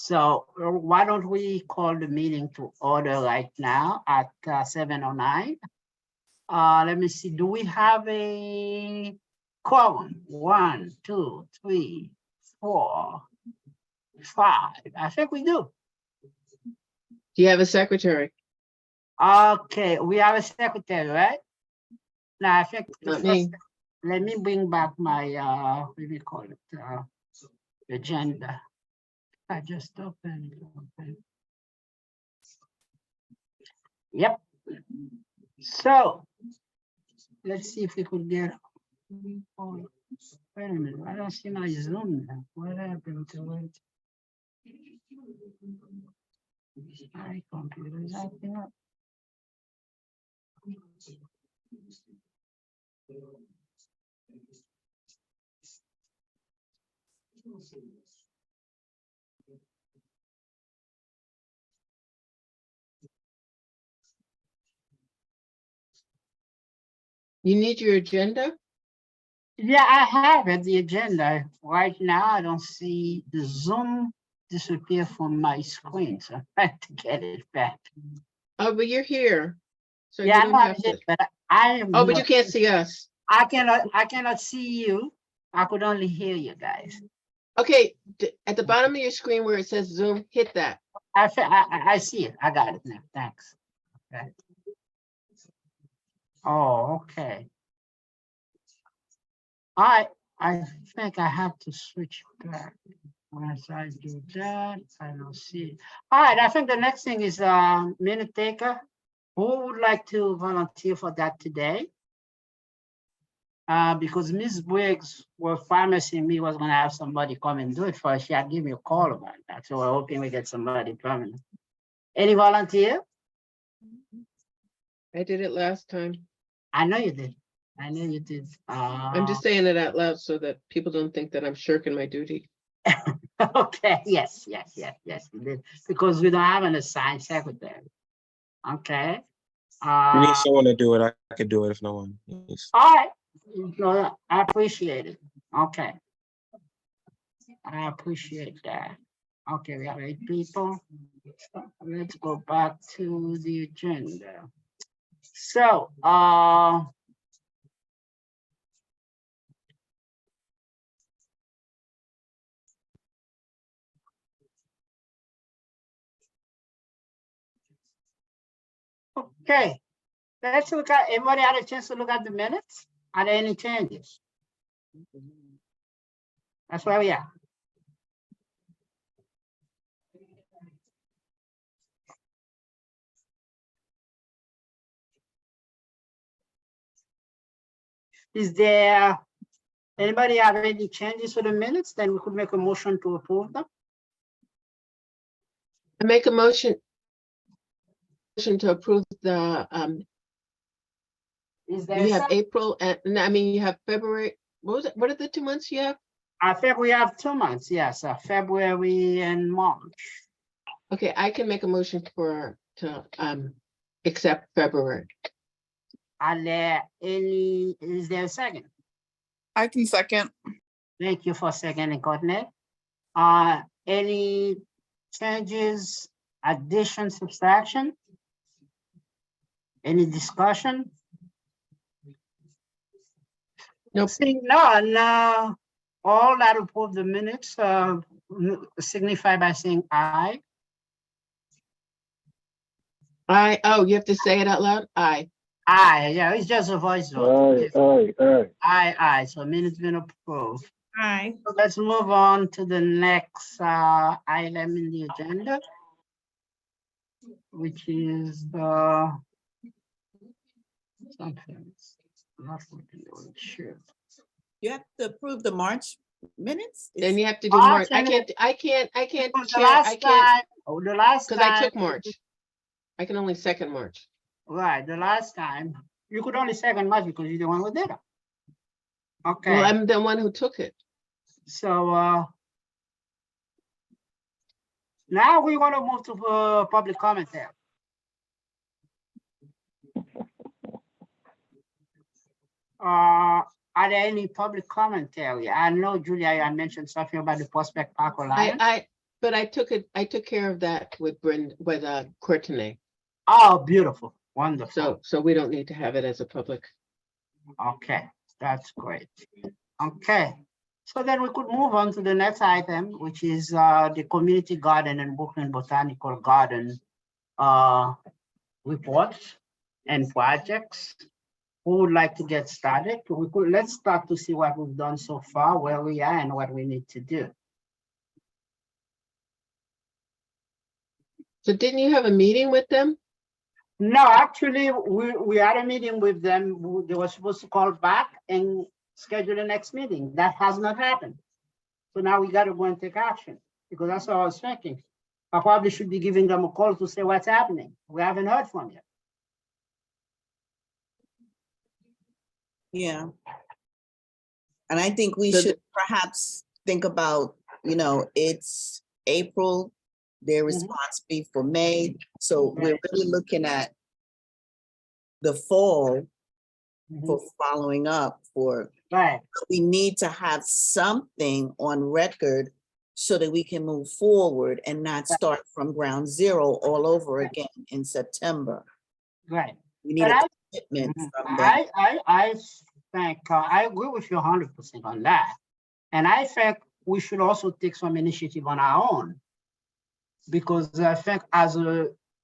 So why don't we call the meeting to order right now at 7:09? Let me see, do we have a quorum? 1, 2, 3, 4, 5. I think we do. Do you have a secretary? Okay, we have a secretary, right? Now I think the Not first, me. let me bring back my what do we call it? Agenda. I just opened it. Okay. Yep. So let's see if we could get. Oh, wait a minute, I don't see my Zoom now. What happened to it? My computer is acting up. You need your agenda? Yeah, I have it, the agenda. Right now, I don't see the Zoom disappear from my screen, so I have to get it back. Oh, but you're here. So you Yeah, I don't know I have did, to. but I am Oh, but you not, can't see us. I cannot see you. I could only hear you guys. Okay, at the bottom of your screen where it says Zoom, hit that. I see it. I got it now. Thanks. Okay. Oh, okay. I think I have to switch back. Once I do that, I don't see it. All right, I think the next thing is minute taker. Who would like to volunteer for that today? Because Ms. Briggs was promising me was gonna have somebody come and do it for us. She had given me a call about that. So we're hoping we get somebody permanent. Any volunteer? I did it last time. I know you did. I know you did. I'm just saying it out loud so that people don't think that I'm shirking my duty. Okay, yes, you did. Because we don't have an assigned secretary. Okay. You need someone to do it. I could do it if no one is. All right. No, I appreciate it. Okay. I appreciate that. Okay, we have 8 people. Let's go back to the agenda. So, okay, let's look at, everybody had a chance to look at the minutes? Are there any changes? That's where we are. Is there, anybody have any changes to the minutes? Then we could make a motion to approve them. I make a motion to approve the, Is there? you a have second? April and I mean, you have February. What was it? What are the 2 months you have? I think we have 2 months, yes, February and March. Okay, I can make a motion to accept February. Are there any, is there a second? I can second. Thank you for seconding, Courtney. Any changes, addition, subtraction? Any discussion? Nope. Seeing none, all that approve the minutes signify by saying aye. Oh, you have to say it out loud? Aye. Aye, yeah, it's just a voice vote. Aye. Aye, so minutes been approved. Aye. So let's move on to the next item in the agenda, which is something. Not looking the way it should. You have to approve the March minutes? Then you have to do March March. I and can't Because chair, I can't, the last because I time, took March. I can only second March. right, the last time, you could only second March because you're the one who did it. Well, Okay, I'm the one who took it. so now we want to move to public comment there. Are there any public commentary? I know, Julia, I mentioned something about the Prospect Park Alliance. But I took care of that with Courtney, Oh, beautiful, wonderful. so we don't need to have it as a public. Okay, that's great. Okay, so then we could move on to the next item, which is the community garden and Brooklyn Botanical Garden reports and projects. Who would like to get started? Let's start to see what we've done so far, where we are and what we need to do. So didn't you have a meeting with them? No, actually, we had a meeting with them. They were supposed to call back and schedule the next meeting. That has not happened. So now we gotta go and take action, because that's what I was thinking. I probably should be giving them a call to say what's happening. We haven't heard from you. Yeah. And I think we So should perhaps think about, it's April, their response be for May. So we're Right. really looking at the fall for following up for, Right, we need to have something on record so that we can move forward and not start from ground zero all over again in September. right. We need But a commitment from them. I think, I agree with you 100% on that. And I think we should also take some initiative on our own. Because I think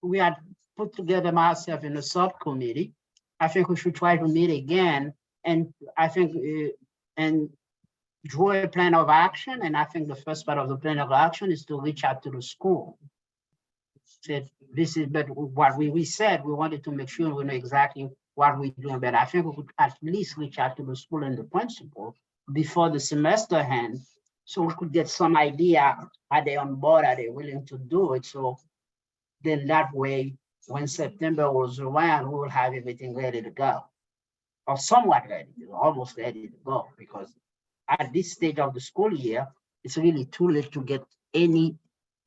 we had put together myself in a subcommittee, I think we should try to meet again. And I think, and draw a plan of action. And I think the first part of the plan of action is to reach out to the school. Said, this is, but what we said, we wanted to make sure we know exactly what we're doing, but I think we could at least reach out to the school and the principal before the semester ends, so we could get some idea, are they on board, are they willing to do it? So then that way, when September rolls around, we will have everything ready to go. Or somewhat ready, almost ready to go, because at this stage of the school year, it's really too late to get any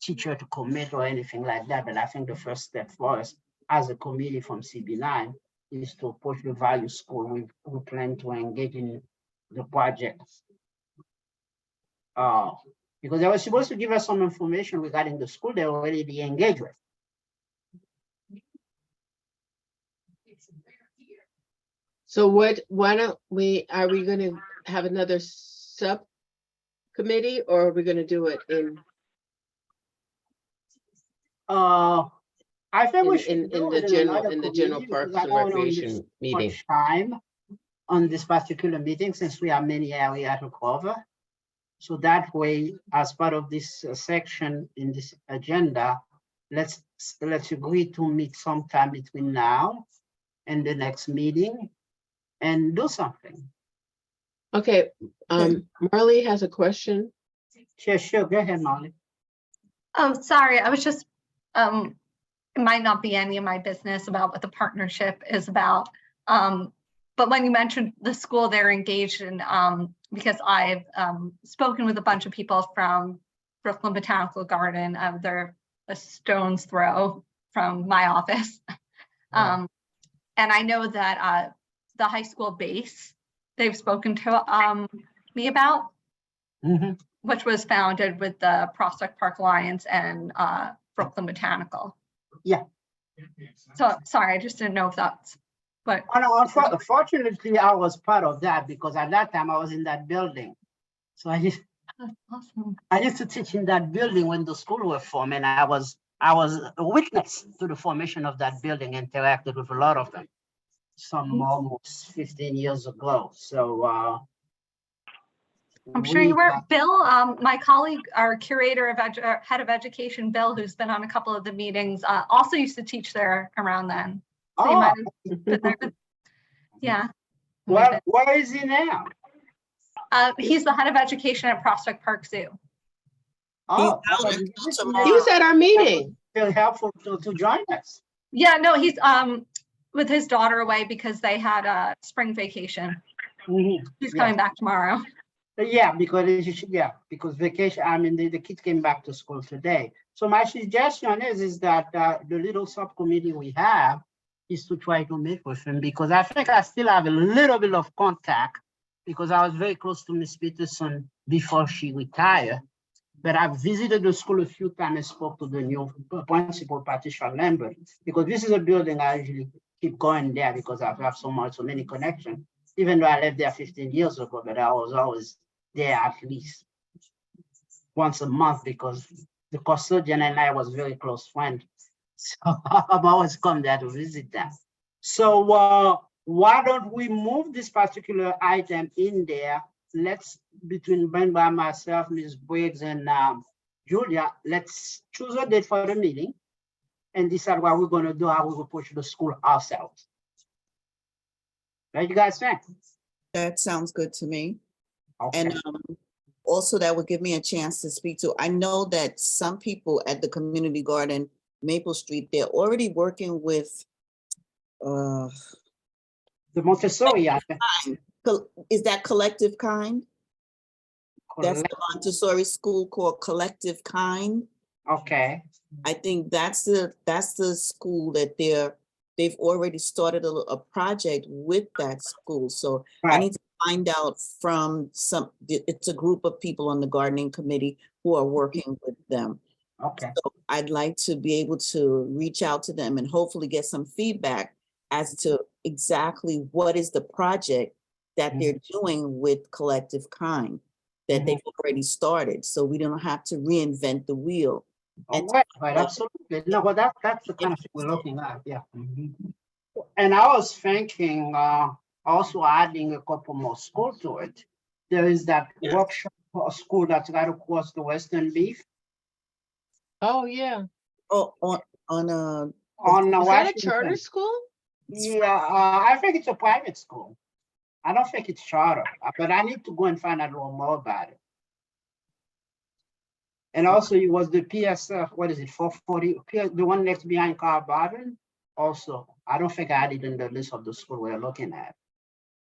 teacher to commit or anything like that. But I think the first step for us as a committee from CB9 is to approach the value school. We plan to engage in the project. Because they were supposed to give us some information regarding the school they already engaged with. So why don't are we gonna have another subcommittee, or are we gonna do it in I think we in should do the it general another general committee, parks because I and don't wanna recreation waste meeting? much time on this particular meeting, since we have many areas to cover. So that way, as part of this section in this agenda, let's agree to meet sometime between now and the next meeting and do something. Okay, Marley has a question. Sure, go ahead, Molly. Sorry, I was just, it might not be any of my business about what the partnership is about. But when you mentioned the school they're engaged in, because I've spoken with a bunch of people from Brooklyn Botanical Garden, they're a stone's throw from my office. Yeah. And I know that the high school base they've spoken to me about, Mhm. which was founded with the Prospect Park Alliance and Brooklyn Botanical. Yeah. So sorry, I just didn't know if that's what. Oh, no, unfortunately, I was part of that because at that time I was in that building. So Awesome. I used to teach in that building when the school was formed, and I was a witness to the formation of that building, interacted with a lot of them. Some almost 15 years ago. So I'm sure you were. Bill, my colleague, our curator of head of education, Bill, who's been on a couple of the meetings, also used to teach there around then. So you might have been there. Yeah. Well, where is he now? He's the head of education at Prospect Park Zoo. Oh, out okay. until This is tomorrow. He was at our meeting. Still helpful to join us. Yeah, no, he's with his daughter away because they had a spring vacation. Mhm. He's Yeah. coming back tomorrow. Yeah, because vacation, I mean, the kids came back to school today. So my suggestion is that the little subcommittee we have is to try to meet with him, because I think I still have a little bit of contact, because I was very close to Miss Peterson before she retired. But I've visited the school a few times and spoke to the new principal, Patricia Lambert, because this is a building I usually keep going there because I have so many connections. Even though I left there 15 years ago, but I was always there at least once a month because the custodian and I was very close friends. So I've always come there to visit them. So why don't we move this particular item in there? Let's, between Brenda, myself, Ms. Briggs, and Julia, let's choose a date for the meeting and decide what we're gonna do, how we will push the school ourselves. What you guys think? That sounds good to me. Okay. And also that would give me a chance to speak to, I know that some people at the community garden, Maple Street, they're already working with, The Montessori, I think. is that Collective Kind? That's Correct. the Montessori school called Collective Kind. Okay, I think that's the school that they've already started a project with that school. So I right, need to find out from it's a group of people on the gardening committee who are working with them. okay, So I'd like to be able to reach out to them and hopefully get some feedback as to exactly what is the project that they're doing with Collective Kind that they've already started. So we don't have to reinvent the wheel. all right, right, absolutely. No, but that's the kind of thing we're looking at, yeah. And I was thinking, also adding a couple more schools to it. There is that workshop for a school that's right across the Western Beef Oh, yeah. Oh, on on Is that a Washington. charter school? Yeah, I think it's a private school. I don't think it's charter, but I need to go and find out a little more about it. And also it was the PSF, what is it, 440, the one next behind Carl Barden. Also, I don't think I had it in the list of the school we're looking at.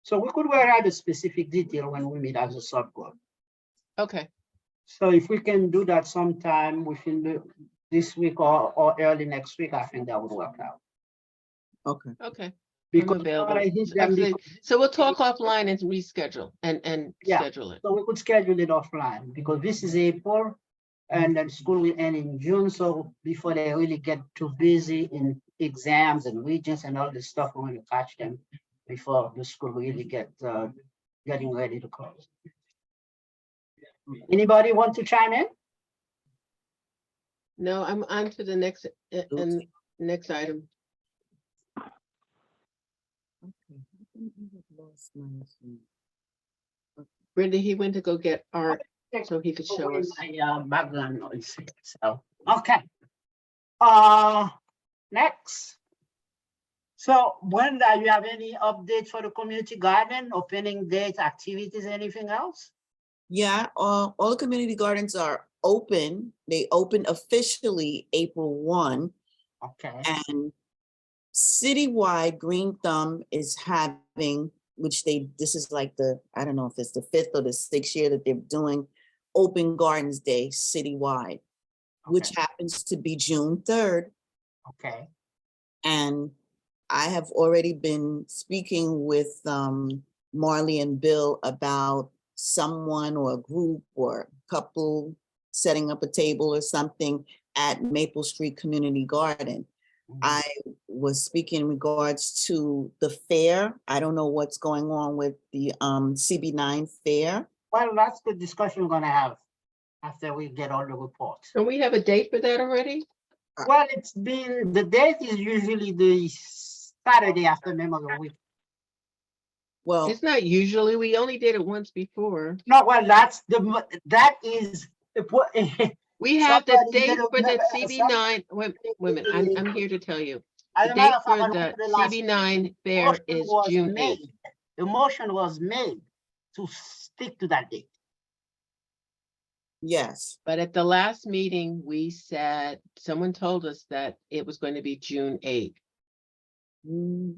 So we could work out the specific detail when we meet as a subgroup. Okay, So if we can do that sometime within this week or early next week, I think that would work out. okay. okay. Because available. I hit them Actually, because- so we'll talk offline and reschedule and Yeah. schedule it. So we could schedule it offline because this is April and then school will end in June. So before they really get too busy in exams and regions and all this stuff, we want to catch them before the school really getting ready to close. Anybody want to chime in? No, I'm on to the next, and next item. Brenda, he went to go get art so he could show us. My background noise, so, okay. Next. So Brenda, you have any updates for the community garden, opening dates, activities, anything else? Yeah, all the community gardens are open. They opened officially April 1, Okay, and citywide Green Thumb is having, this is like I don't know if it's the 5th or the 6th year that they're doing Open Gardens Day citywide, which okay, happens to be June 3rd. okay, And I have already been speaking with Marley and Bill about someone or a group or a couple setting up a table or something at Maple Street Community Garden. I was speaking in regards to the fair. I don't know what's going on with the CB9 fair. Well, that's the discussion we're gonna have after we get all the reports. And we have a date for that already? Well, the date is usually the Saturday after Memorial Week. Well, It's not usually, we only did it once before. No, well, that is. We have the Somebody date did a- for the some- CB9, wait, wait a minute, I'm here to tell you. As The a matter date of fact, for I the remember last CB9 fair motion is was June 8th. made. The motion was made to stick to that date. yes. But at the last meeting, we said, someone told us that it was going to be June 8th. Mm,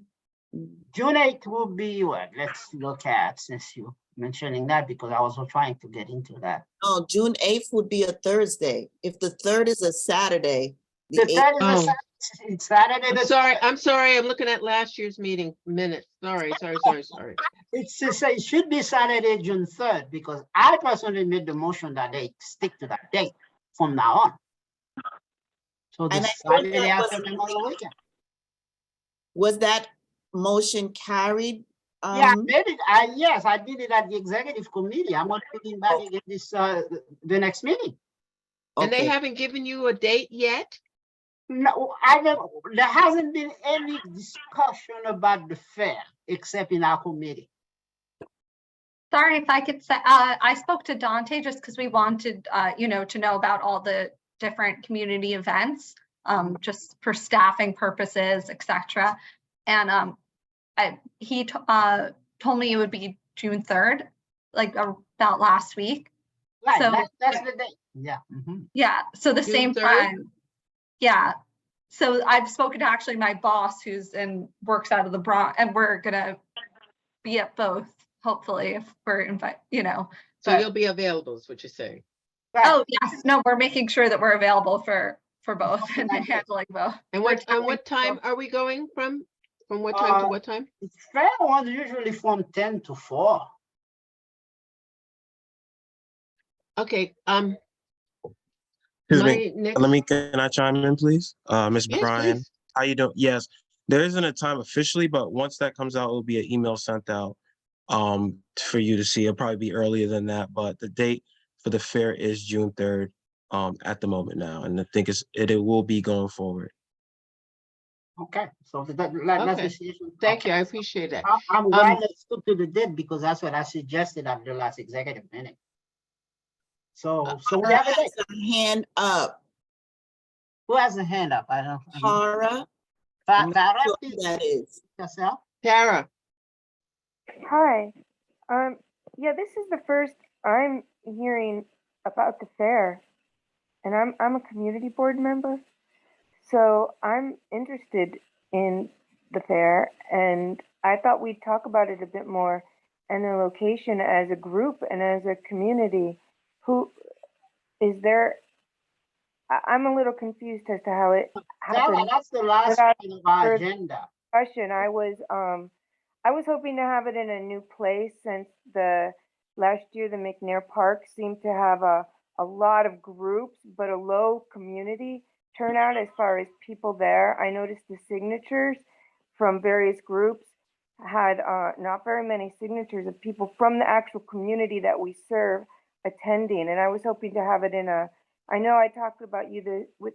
June 8th will be what? Let's look at, since you mentioning that, because I was trying to get into that. No, June 8th would be a Thursday. If the 3rd is a Saturday, the The 8th, third is a Oh. Saturday, it's Saturday. I'm sorry, I'm sorry, I'm looking at last year's meeting minutes. Sorry. It should be Saturday, June 3rd, because I personally made the motion that they stick to that date from now on. So the And I thought Saturday that was- after Memorial Weekend. Was that motion carried? Yeah, I Um, did it. Yes, I did it at the executive committee. I'm gonna put it back Okay. again this, the next meeting. And they Okay. haven't given you a date yet? No, there hasn't been any discussion about the fair, except in our committee. Sorry if I could say, I spoke to Dante just because we wanted, to know about all the different community events, just for staffing purposes, et cetera. And he told me it would be June 3rd, like about last week. Right, So- that's the date. Yeah. Mhm. Yeah, so the June same 3rd? time. Yeah. So I've spoken to actually my boss works out of the Bronx, and we're gonna be at both, hopefully, if we're So but- you'll be available, is what you're saying. Right. Oh, yes, no, we're making sure that we're available for both and Okay. handling both. And We're what trying time are we going from? From what time to what time? Fair ones usually from 10 to 4. Okay, Excuse me. my next, Can I chime in, please? Ms. yes, Bryan, please. how you doing? Yes, there isn't a time officially, but once that comes out, it'll be an email sent out for you to see. It'll probably be earlier than that, but the date for the fair is June 3rd at the moment now, and I think it will be going forward. Okay, so that's Okay. the situation. Thank you, Okay. I appreciate that. I'm glad they stuck to the date because that's what I suggested at the last executive meeting. So we have a date. Hand up, Who has a hand up? I don't. Tara. Farah, Sure please, That is. yourself. Tara, Hi. Yeah, this is the first I'm hearing about the fair, and I'm a community board member, so I'm interested in the fair, and I thought we'd talk about it a bit more and the location as a group and as a community. Who is there? I'm a little confused as to how it Farah, happened. that's the last Without item of our further- agenda. Question. I was hoping to have it in a new place since last year the McNair Park seemed to have a lot of groups, but a low community turnout as far as people there. I noticed the signatures from various groups had not very many signatures of people from the actual community that we serve attending, and I was hoping to have it I know I talked about with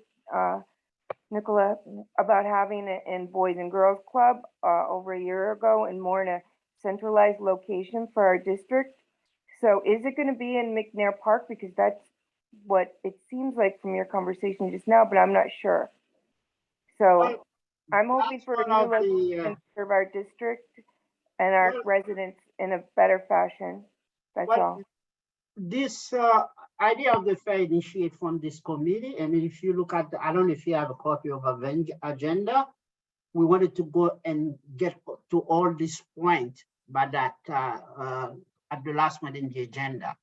Nicola, about having it in Boys and Girls Club over a year ago and more in a centralized location for our district. So is it going to be in McNair Park? Because that's what it seems like from your conversation just now, but I'm not sure. So Well, I'm hoping that's for a one new of the, location to serve our district and our well- residents in a better fashion. That's Well, all. This idea of the fair initiate from this committee, and if you look at, I don't know if you have a copy of agenda. We wanted to go and get to all this point, but that at the last one in the agenda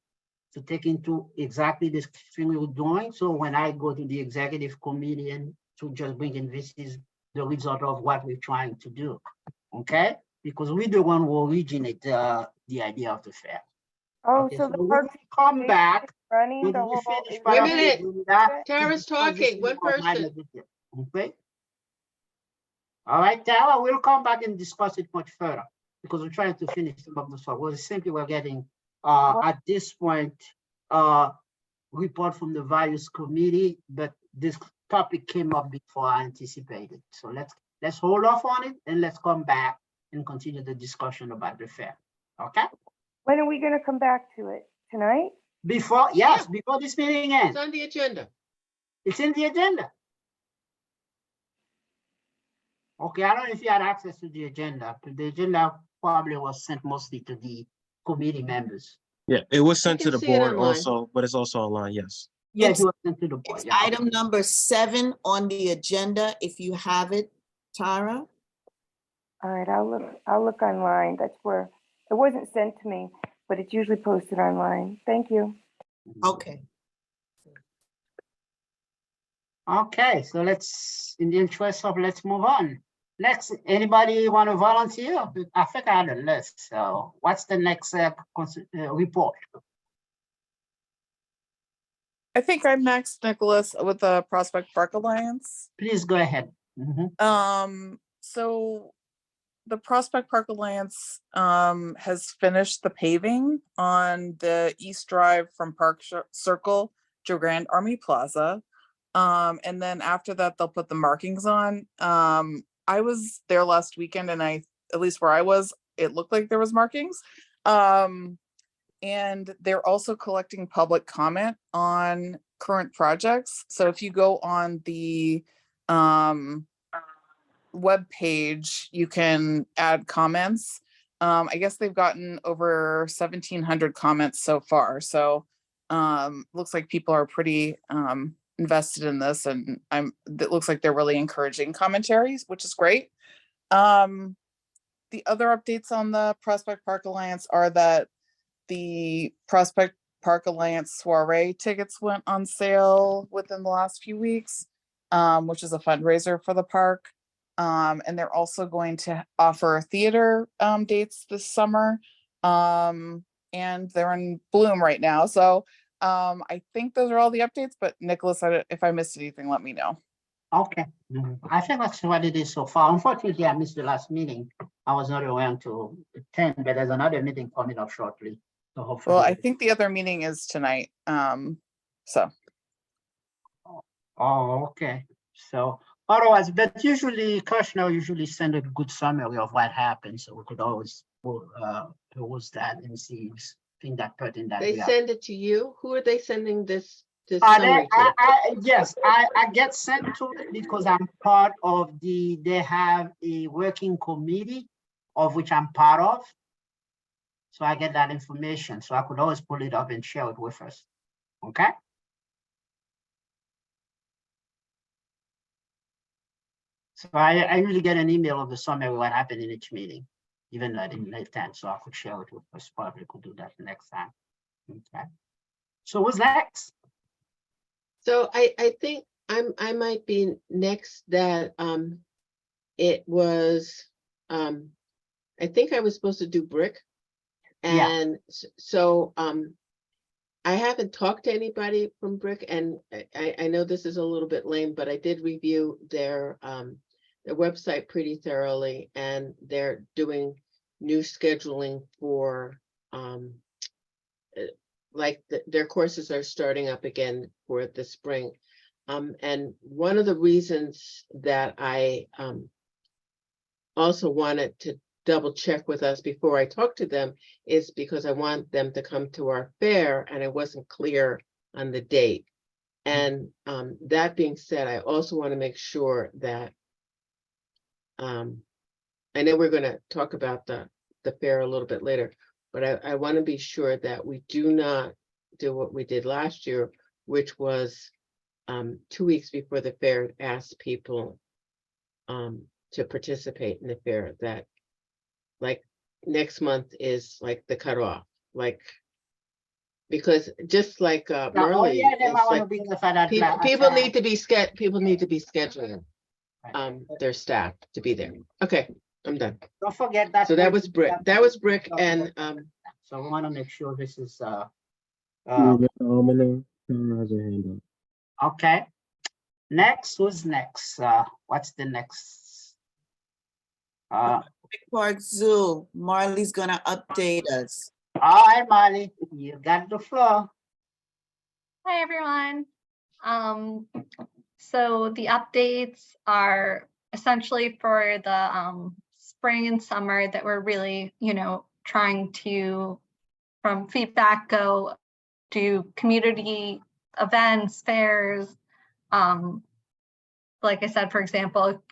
to take into exactly this thing we were doing. So when I go to the executive committee and to just bring in, this is the result of what we're trying to do, okay? Because we're the one who originate the idea of the fair. Oh, Okay, so the we park will come back running when the we whole. finish is part Wait a of the minute. agenda to Tara's discuss this talking, one more minor person. detail, okay? All right, Tara, we'll come back and discuss it much further because we're trying to finish some of the stuff. Well, simply we're getting at this point report from the various committee, but this topic came up before I anticipated. So let's hold off on it and let's come back and continue the discussion about the fair. Okay? When are we going to come back to it? Tonight? Before this meeting it's ends. on the agenda. It's in the agenda. Okay, I don't know if you had access to the agenda, but the agenda probably was sent mostly to the committee members. Yeah, it was sent can to the see it board online. also, but it's also online, yes. Yes, it was sent to the board. It's yeah. item number 7 on the agenda, if you have it, Tara. All right, I'll look online. That's where, it wasn't sent to me, but it's usually posted online. Thank you. Okay. Okay, so let's, in the interest of, let's move on. Next, anybody want to volunteer? I think I had a list, so what's the next report? I think I'm next, Nicholas, with the Prospect Park Alliance. Please go ahead. Mhm. So the Prospect Park Alliance has finished the paving on the East Drive from Circle to Grand Army Plaza. And then after that, they'll put the markings on. I was there last weekend and at least where I was, it looked like there was markings. And they're also collecting public comment on current projects. So if you go on the web page, you can add comments. I guess they've gotten over 1,700 comments so far. So looks like people are pretty invested in this, and it looks like they're really encouraging commentaries, which is great. The other updates on the Prospect Park Alliance are that the Prospect Park Alliance soiree tickets went on sale within the last few weeks, which is a fundraiser for the park. And they're also going to offer theater dates this summer. And they're in bloom right now. So I think those are all the updates, but Nicholas, if I missed anything, let me know. Okay, I think that's what it is so far. Unfortunately, I missed the last meeting. I was not around to attend, but there's another meeting coming up shortly. So hopefully. Well, I think the other meeting is tonight. So. Oh, okay. So otherwise, but usually Kushner usually send a good summary of what happened, so we could always peruse that and see if thing that put in that. They send it to you? Who are they sending this I, summary to? yes, I get sent to it because I'm part of they have a working committee of which I'm part of. So I get that information, so I could always pull it up and share it with us. Okay. So I usually get an email of the summary of what happened in each meeting, even though I didn't attend, so I could share it with us. Probably could do that next time. Okay. So what's next? So I think I might be next that it was I think I was supposed to do brick. Yeah. And so I haven't talked to anybody from Brick, and I know this is a little bit lame, but I did review their website pretty thoroughly, and they're doing new scheduling for like their courses are starting up again for the spring. And one of the reasons that I also wanted to double check with us before I talk to them is because I want them to come to our fair, and I wasn't clear on the date. And that being said, I also want to make sure that I know we're going to talk about the fair a little bit later, but I want to be sure that we do not do what we did last year, which was 2 weeks before the fair, ask people to participate in the fair, that like next month is like the cutoff, like, because just like Marley, yeah, they it's might want to like bring the fact that people need to be scheduling their staff to be there. Okay, I'm done. Don't forget that. So that was Brick. That was Brick, and so we want to make sure this is Almanac, Sarah has her hand up. okay. Next, who's next? What's the next? Park Zoo, Marley's gonna update us. All right, Molly, you got the floor. Hi, everyone. So the updates are essentially for the spring and summer that we're really, trying to, from feedback, go do community events, fairs. Like I said, for example,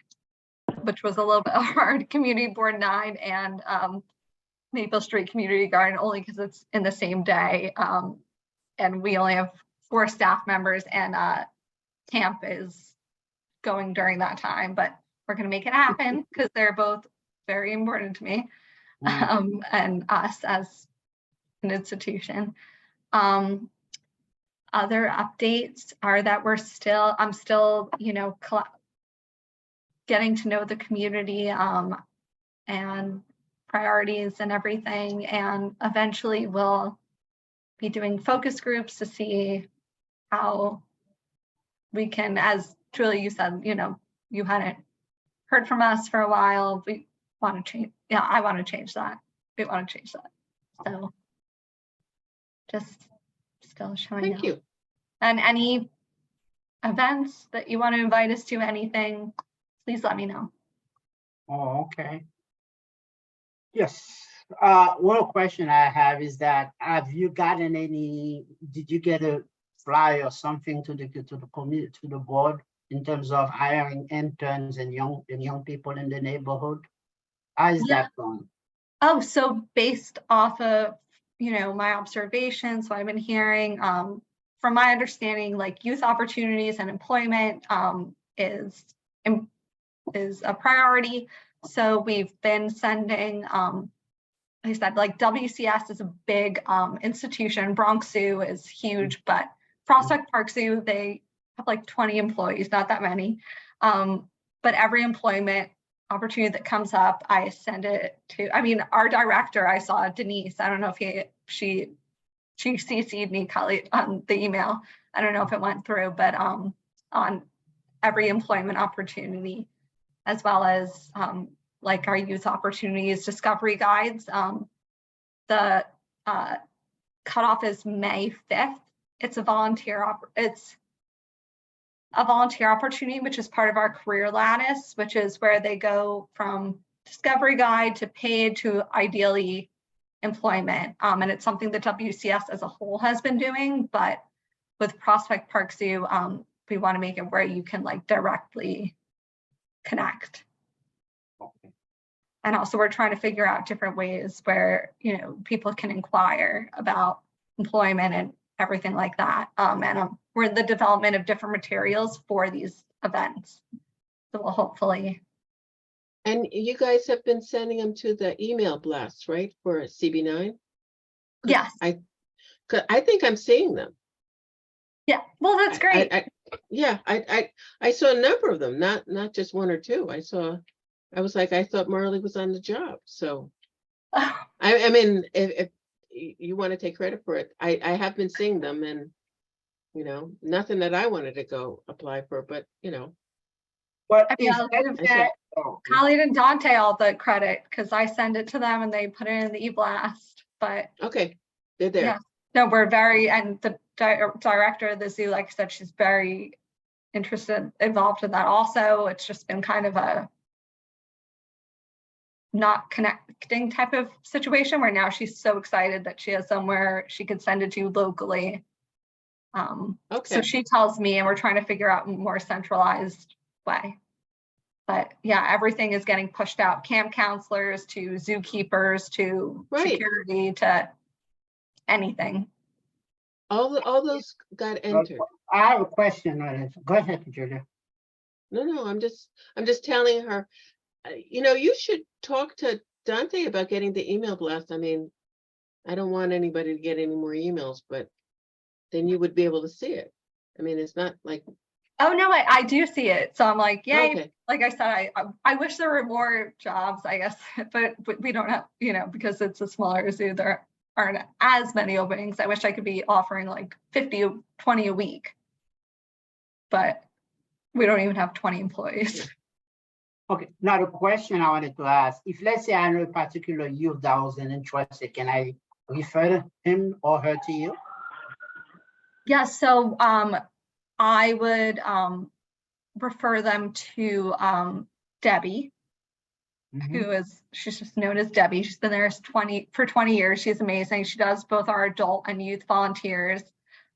which was a little bit hard, Community Board 9 and Maple Street Community Garden, only because it's in the same day. And we only have 4 staff members, and camp is going during that time, but we're going to make it happen because they're both very important to me and us as an institution. Other updates are that I'm still, getting to know the community and priorities and everything. And eventually we'll be doing focus groups to see how we can, as Julie, you said, you know, you hadn't heard from us for a while. We want to change. Yeah, I want to change that. We want to change that. So just still showing Thank up. you. And any events that you want to invite us to, anything, please let me know. Oh, okay. Yes, one question I have is that, have you gotten any, did you get a flyer or something to the community, to the board in terms of hiring interns and young people in the neighborhood? How is Yeah. that going? Oh, so based off of, you know, my observations, so I've been hearing, from my understanding, like youth opportunities and employment is a priority. So we've been sending, like I said, like WCS is a big institution. Bronx Zoo is huge, but Prospect Park Zoo, they have like 20 employees, not that many. But every employment opportunity that comes up, I send it to, I mean, our director, I saw Denise, I don't know if she CC'd me on the email. I don't know if it went through, but on every employment opportunity, as well as like our youth opportunities, discovery guides. The cutoff is May 5th. It's a volunteer opportunity, which is part of our career lattice, which is where they go from discovery guide to paid to ideally employment. And it's something that WCS as a whole has been doing, but with Prospect Park Zoo, we want to make it where you can like directly connect. Okay. And also we're trying to figure out different ways where, you know, people can inquire about employment and everything like that. And we're in the development of different materials for these events. So we'll hopefully. And you guys have been sending them to the email blast, right, for CB9? Yes. I think I'm seeing them. Yeah. Well, that's great. I saw a number of them, not just one or two. I was like, I thought Marley was on the job. So I mean, if you want to take credit for it, I have been seeing them, and you know, nothing that I wanted to go apply for, but you know. But I mean, is I'll that give fair? Oh, Khalid and Dante all the credit because I send it to them and they put it in the e-blast. But Okay, they're there. yeah, no, we're very, and the director of the zoo, like I said, she's very interested, involved in that also. It's just been kind of a not connecting type of situation where now she's so excited that she has somewhere she could send it to locally. So Okay, she tells me, and we're trying to figure out a more centralized way. But yeah, everything is getting pushed out. Camp counselors to zookeepers to Right. security to anything. all those got entered. I have a question on it. Go ahead, Julia. No, I'm just telling her, you know, you should talk to Dante about getting the email blast. I mean, I don't want anybody to get any more emails, but then you would be able to see it. I mean, it's not like, Oh no, I do see it. So I'm like, yay. okay, Like I said, I wish there were more jobs, I guess, but we don't have, you know, because it's a smaller zoo, there aren't as many openings. I wish I could be offering like 50, 20 a week. But we don't even have 20 employees. Okay, now the question I wanted to ask, if let's say I know a particular youth that was interested, can I refer him or her to you? Yeah, so I would refer them to Debbie, Mhm. she's just known as Debbie. She's been there for 20 years. She's amazing. She does both our adult and youth volunteers,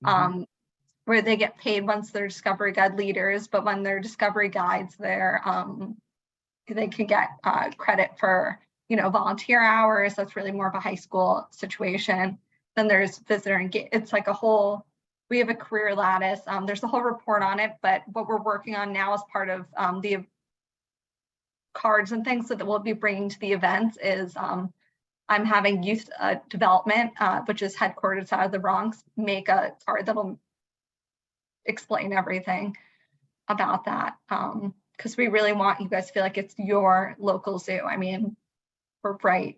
where they get paid once they're Discovery Guide leaders, but when they're Discovery Guides, they can get credit for, you know, volunteer hours. That's really more of a high school situation. Then there's visitor engagement. It's like we have a career lattice. There's a whole report on it, but what we're working on now as part of the cards and things that we'll be bringing to the events is I'm having youth development, which is headquartered out of the Bronx, make a card that'll explain everything about that. because we really want you guys to feel like it's your local zoo. I mean, we're right.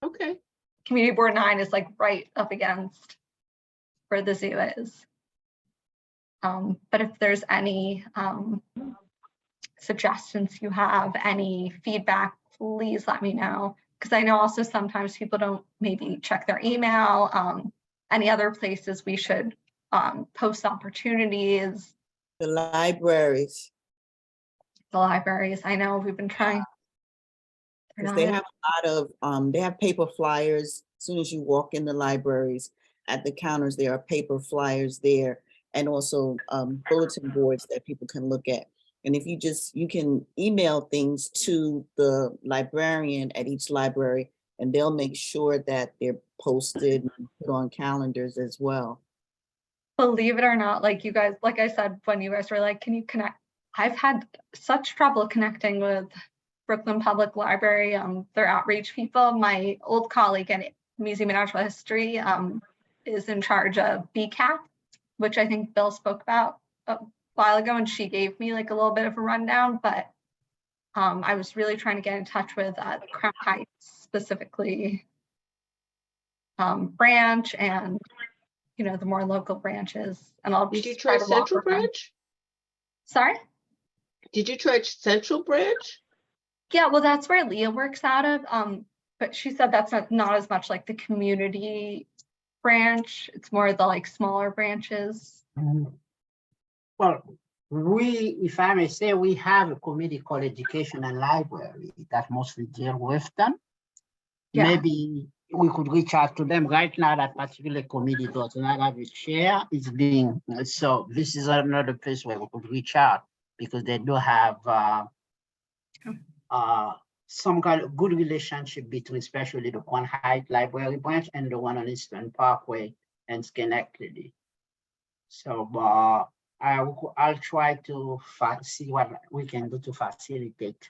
Okay, Community Board 9 is like right up against where the zoo is. But if there's any suggestions you have, any feedback, please let me know. Because I know also sometimes people don't maybe check their email, any other places we should post opportunities. The libraries, The libraries, I know we've been trying. They're because not they in- have a lot of, they have paper flyers. As soon as you walk in the libraries, at the counters, there are paper flyers there, and also bulletin boards that people can look at. And if you can email things to the librarian at each library, and they'll make sure that they're posted and put on calendars as well. Believe it or not, like you guys, like I said, when you guys were like, can you connect? I've had such trouble connecting with Brooklyn Public Library, their outreach people. My old colleague at Museum of Natural History is in charge of BCAP, which I think Bill spoke about a while ago, and she gave me like a little bit of a rundown, but I was really trying to get in touch with Crown Heights specifically branch, and the more local branches, and I'll did you just try to walk Central around. Branch? Sorry? Did you try Central Branch? Yeah, well, that's where Leah works out of. But she said that's not as much like the community branch. It's more the like smaller branches. Well, if I may say, we have a committee called Education and Library that mostly deal with them. Yeah. Maybe we could reach out to them. Right now, that particular committee does not have a chair. So this is another place where we could reach out, because they do have some kind of good relationship between, especially the Crown Heights Library branch and the one on Eastern Parkway and Schenectady. So I'll try to see what we can do to facilitate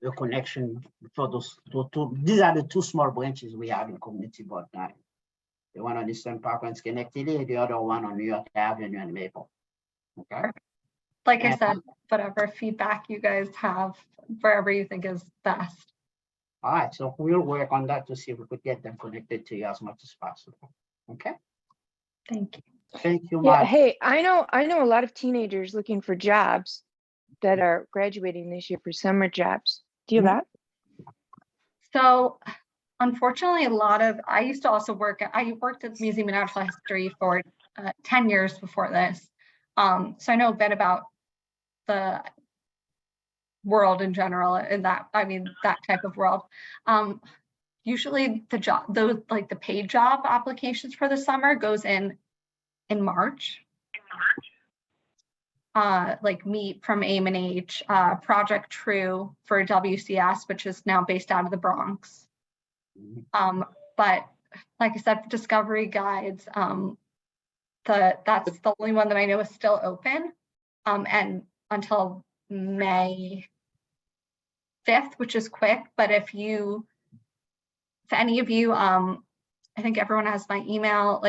the connection for those two. These are the two small branches we have in Community Board 9. The one on Eastern Parkway and Schenectady, and the other one on New York Avenue and Maple. Okay. Like I And- said, whatever feedback you guys have, wherever you think is best. All right, so we'll work on that to see if we could get them connected to you as much as possible. Okay, Thank you. thank you, Yeah, Mark. hey, I know a lot of teenagers looking for jobs that are graduating this year for summer jobs. Do you have that? So unfortunately, I used to also I worked at the Museum of Natural History for 10 years before this. So I know a bit about the world in general, and that type of world. Usually the paid job applications for the summer goes in March. Like Meet from AIM&H, Project True for WCS, which is now based out of the Bronx. But like I said, for Discovery Guides, that's the only one that I know is still open, and until May 5th, which is quick. But if any of you, I think everyone has my email,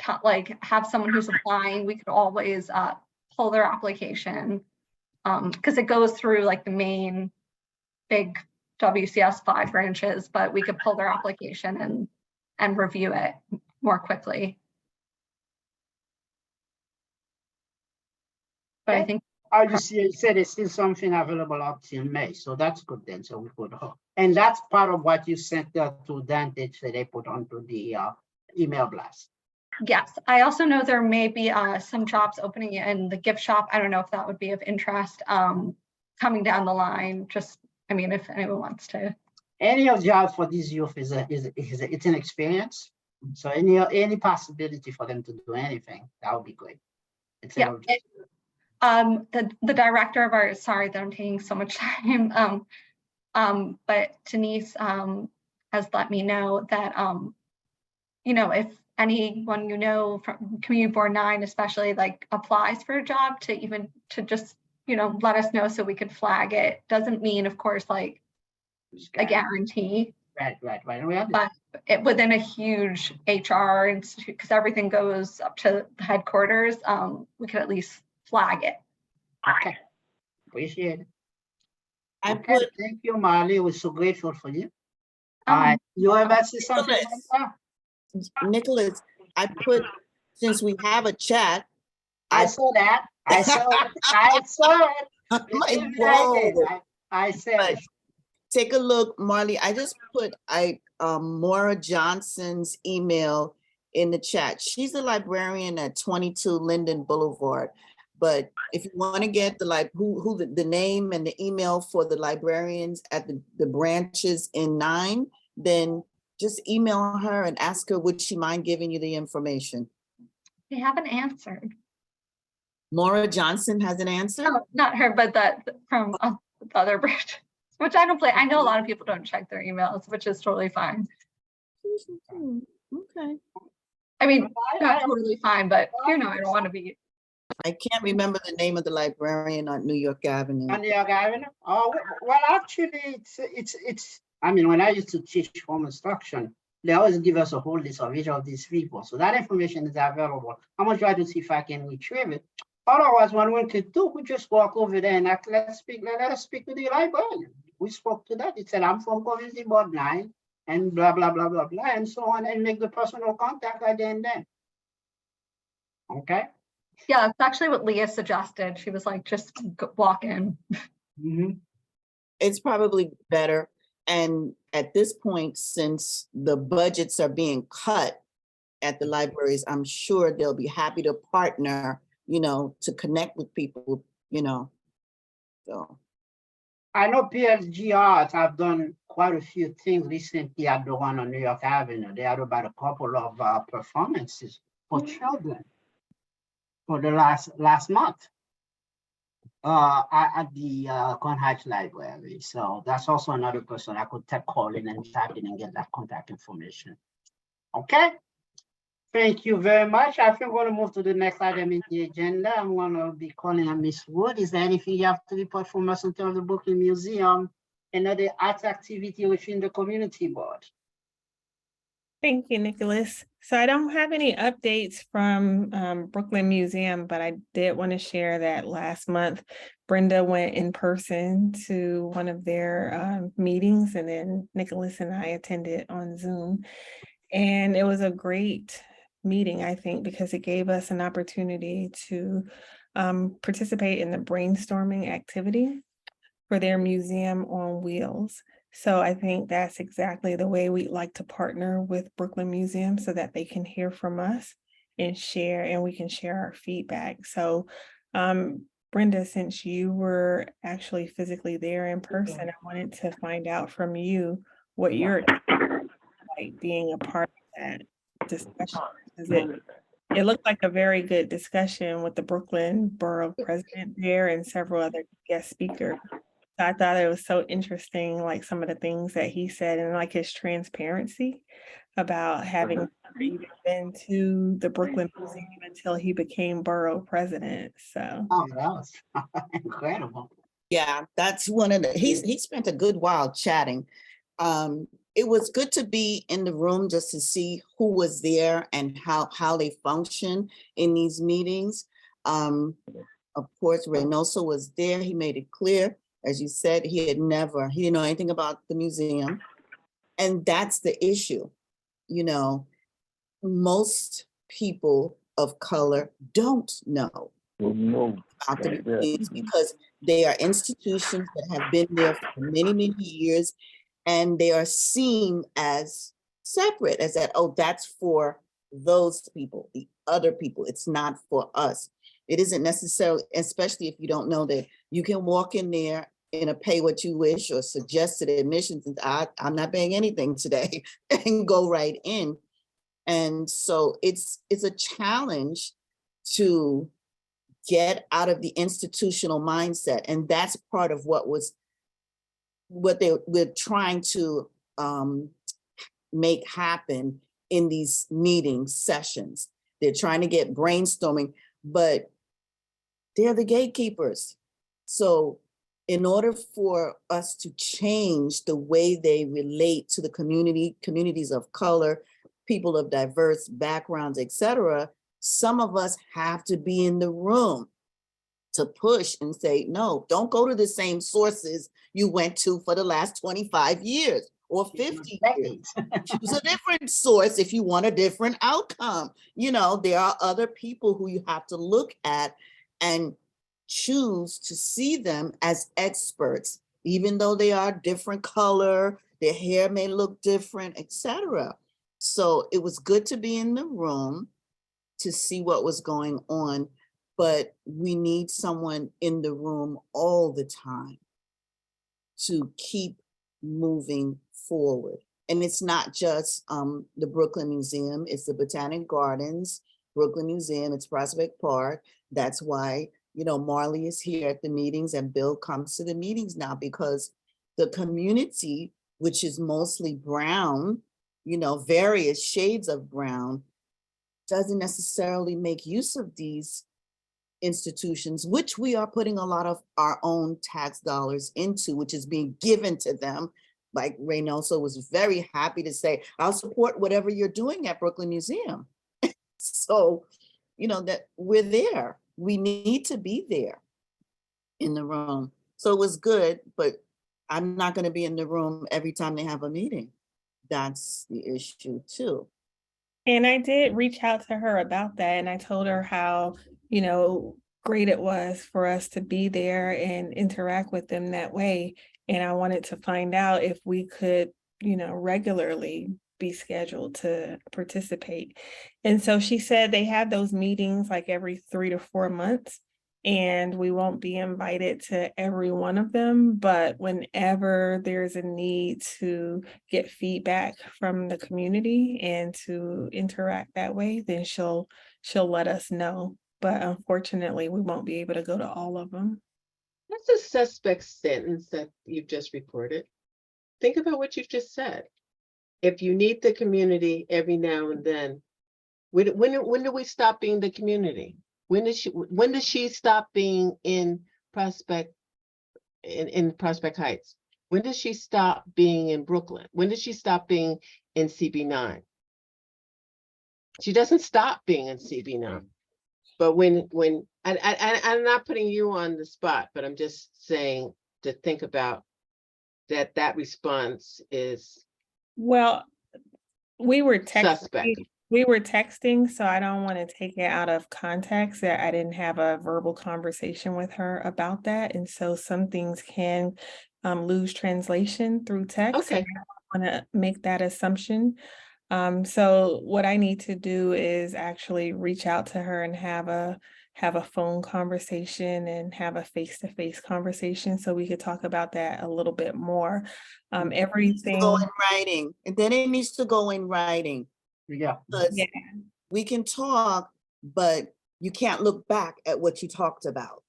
have someone who's applying, we could always pull their application, because it goes through like the main big WCS 5 branches, but we could pull their application and review it more quickly. But I think You said there's still something available up till May, so that's good then. So we could, and that's part of what you sent to Dante, so they put onto the email blast. yes, I also know there may be some jobs opening in the gift shop. I don't know if that would be of interest coming down the line. Just, I mean, if anyone wants to. Any of jobs for these youth is it's an experience. So any possibility for them to do anything, that would be great. Yeah. The director of our, sorry that I'm taking so much time, but Denise has let me know that if anyone from Community Board 9 especially applies for a job, to just let us know so we could flag it. Doesn't mean, of course, a guarantee. Right. But within a huge HR institute, because everything goes up to the headquarters, we could at least flag it. Okay, appreciate it. I Okay, put, thank you, Marley. We're so grateful for you. Um, You ever see something like Nicholas. that? Nicholas, I put, since we have a chat, I I saw that. I saw it. I saw it. I'm like, Believe me, I did. whoa. I said it. Take a look, Marley. I just put Maura Johnson's email in the chat. She's a librarian at 22 Linden Boulevard. But if you want to get the name and the email for the librarians at the branches in 9, then just email her and ask her, would she mind giving you the information? they haven't answered. Maura Johnson has an answer? No, not her, but that from the other branch, which I don't play. I know a lot of people don't check their emails, which is totally fine. Okay. I mean, not totally fine, but I don't want to be. I can't remember the name of the librarian on New York Avenue. On the York Avenue? Oh, well, actually, it's, I mean, when I used to teach home instruction, they always give us a whole list of each of these people. So that information is available. I'm gonna try to see if I can retrieve it. Otherwise, what we could do, we just walk over there and let us speak to the librarian. We spoke to that. He said, I'm from Coventry Board 9 and blah, blah, blah, blah, blah, and so on, and make the personal contact right there and then. Okay? Yeah, it's actually what Leah suggested. She was like, just walk in. Mhm. It's probably better. And at this point, since the budgets are being cut at the libraries, I'm sure they'll be happy to partner, to connect with people, so. I know PSGRs have done quite a few things recently at the one on New York Avenue. They had about a couple of performances for children for the last month at the Conhatch Library. So that's also another person I could call in and tap in and get that contact information. Okay. Thank you very much. I think we're going to move to the next item in the agenda. I'm going to be calling on Ms. Wood. Is there anything you have to report from us in terms of the Brooklyn Museum and other arts activity within the community board? Thank you, Nicholas. So I don't have any updates from Brooklyn Museum, but I did want to share that last month, Brenda went in person to one of their meetings, and then Nicholas and I attended on Zoom. And it was a great meeting, I think, because it gave us an opportunity to participate in the brainstorming activity for their Museum on Wheels. So I think that's exactly the way we'd like to partner with Brooklyn Museum so that they can hear from us and share, and we can share our feedback. So Brenda, since you were actually physically there in person, I wanted to find out from you what you're like being a part of that discussion. It looked like a very good discussion with the Brooklyn Borough President there and several other guest speakers. So I thought it was so interesting, like some of the things that he said and like his transparency about having never even been to the Brooklyn Museum until he became borough president. So Oh, that was incredible. Yeah, that's one of the, he spent a good while chatting. It was good to be in the room just to see who was there and how they function in these meetings. Of course, Reynoso was there. He made it clear, as you said, he didn't know anything about the museum. And that's the issue. Most people of color don't know about the museums because they are institutions that have been there for many, many years, and they are seen as separate, as that, oh, that's for those people, the other people. It's not for us. It isn't necessarily, especially if you don't know that you can walk in there in a pay what you wish or suggested admissions, and I'm not paying anything today, and go right in. And so it's a challenge to get out of the institutional mindset. And that's part of what we're trying to make happen in these meeting sessions. They're trying to get brainstorming, but they're the gatekeepers. So in order for us to change the way they relate to the communities of color, people of diverse backgrounds, etc., some of us have to be in the room to push and say, no, don't go to the same sources you went to for the last 25 years or 50 years. Decades. Choose a different source if you want a different outcome. You know, there are other people who you have to look at and choose to see them as experts, even though they are different color, their hair may look different, etc. So it was good to be in the room to see what was going on, but we need someone in the room all the time to keep moving forward. And it's not just the Brooklyn Museum, it's the Botanic Gardens, Brooklyn Museum, it's Prospect Park. That's why, you know, Marley is here at the meetings and Bill comes to the meetings now, because the community, which is mostly brown, you know, various shades of brown, doesn't necessarily make use of these institutions, which we are putting a lot of our own tax dollars into, which is being given to them. Like Reynoso was very happy to say, I'll support whatever you're doing at Brooklyn Museum. So, you know, that we're there. We need to be there in the room. So it was good, but I'm not going to be in the room every time they have a meeting. That's the issue too. And I did reach out to her about that, and I told her how, you know, great it was for us to be there and interact with them that way. And I wanted to find out if we could, you know, regularly be scheduled to participate. And so she said they have those meetings like every 3 to 4 months, and we won't be invited to every one of them, but whenever there's a need to get feedback from the community and to interact that way, then she'll let us know. But unfortunately, we won't be able to go to all of them. That's a suspect sentence that you've just reported. Think about what you've just said. If you need the community every now and then, when do we stop being the community? When does she stop being in Prospect Heights? When does she stop being in Brooklyn? When does she stop being in CB9? She doesn't stop being in CB9. But I'm not putting you on the spot, but I'm just saying to think about that response is Well, we were suspect. texting, so I don't want to take it out of context that I didn't have a verbal conversation with her about that. And so some things can lose translation through text. Okay. And I don't want to make that assumption. So what I need to do is actually reach out to her and have a phone conversation and have a face-to-face conversation so we could talk about that a little bit more. Everything. Go in writing, and then it needs to go in writing. Yeah. Because Yeah. we can talk, but you can't look back at what you talked about.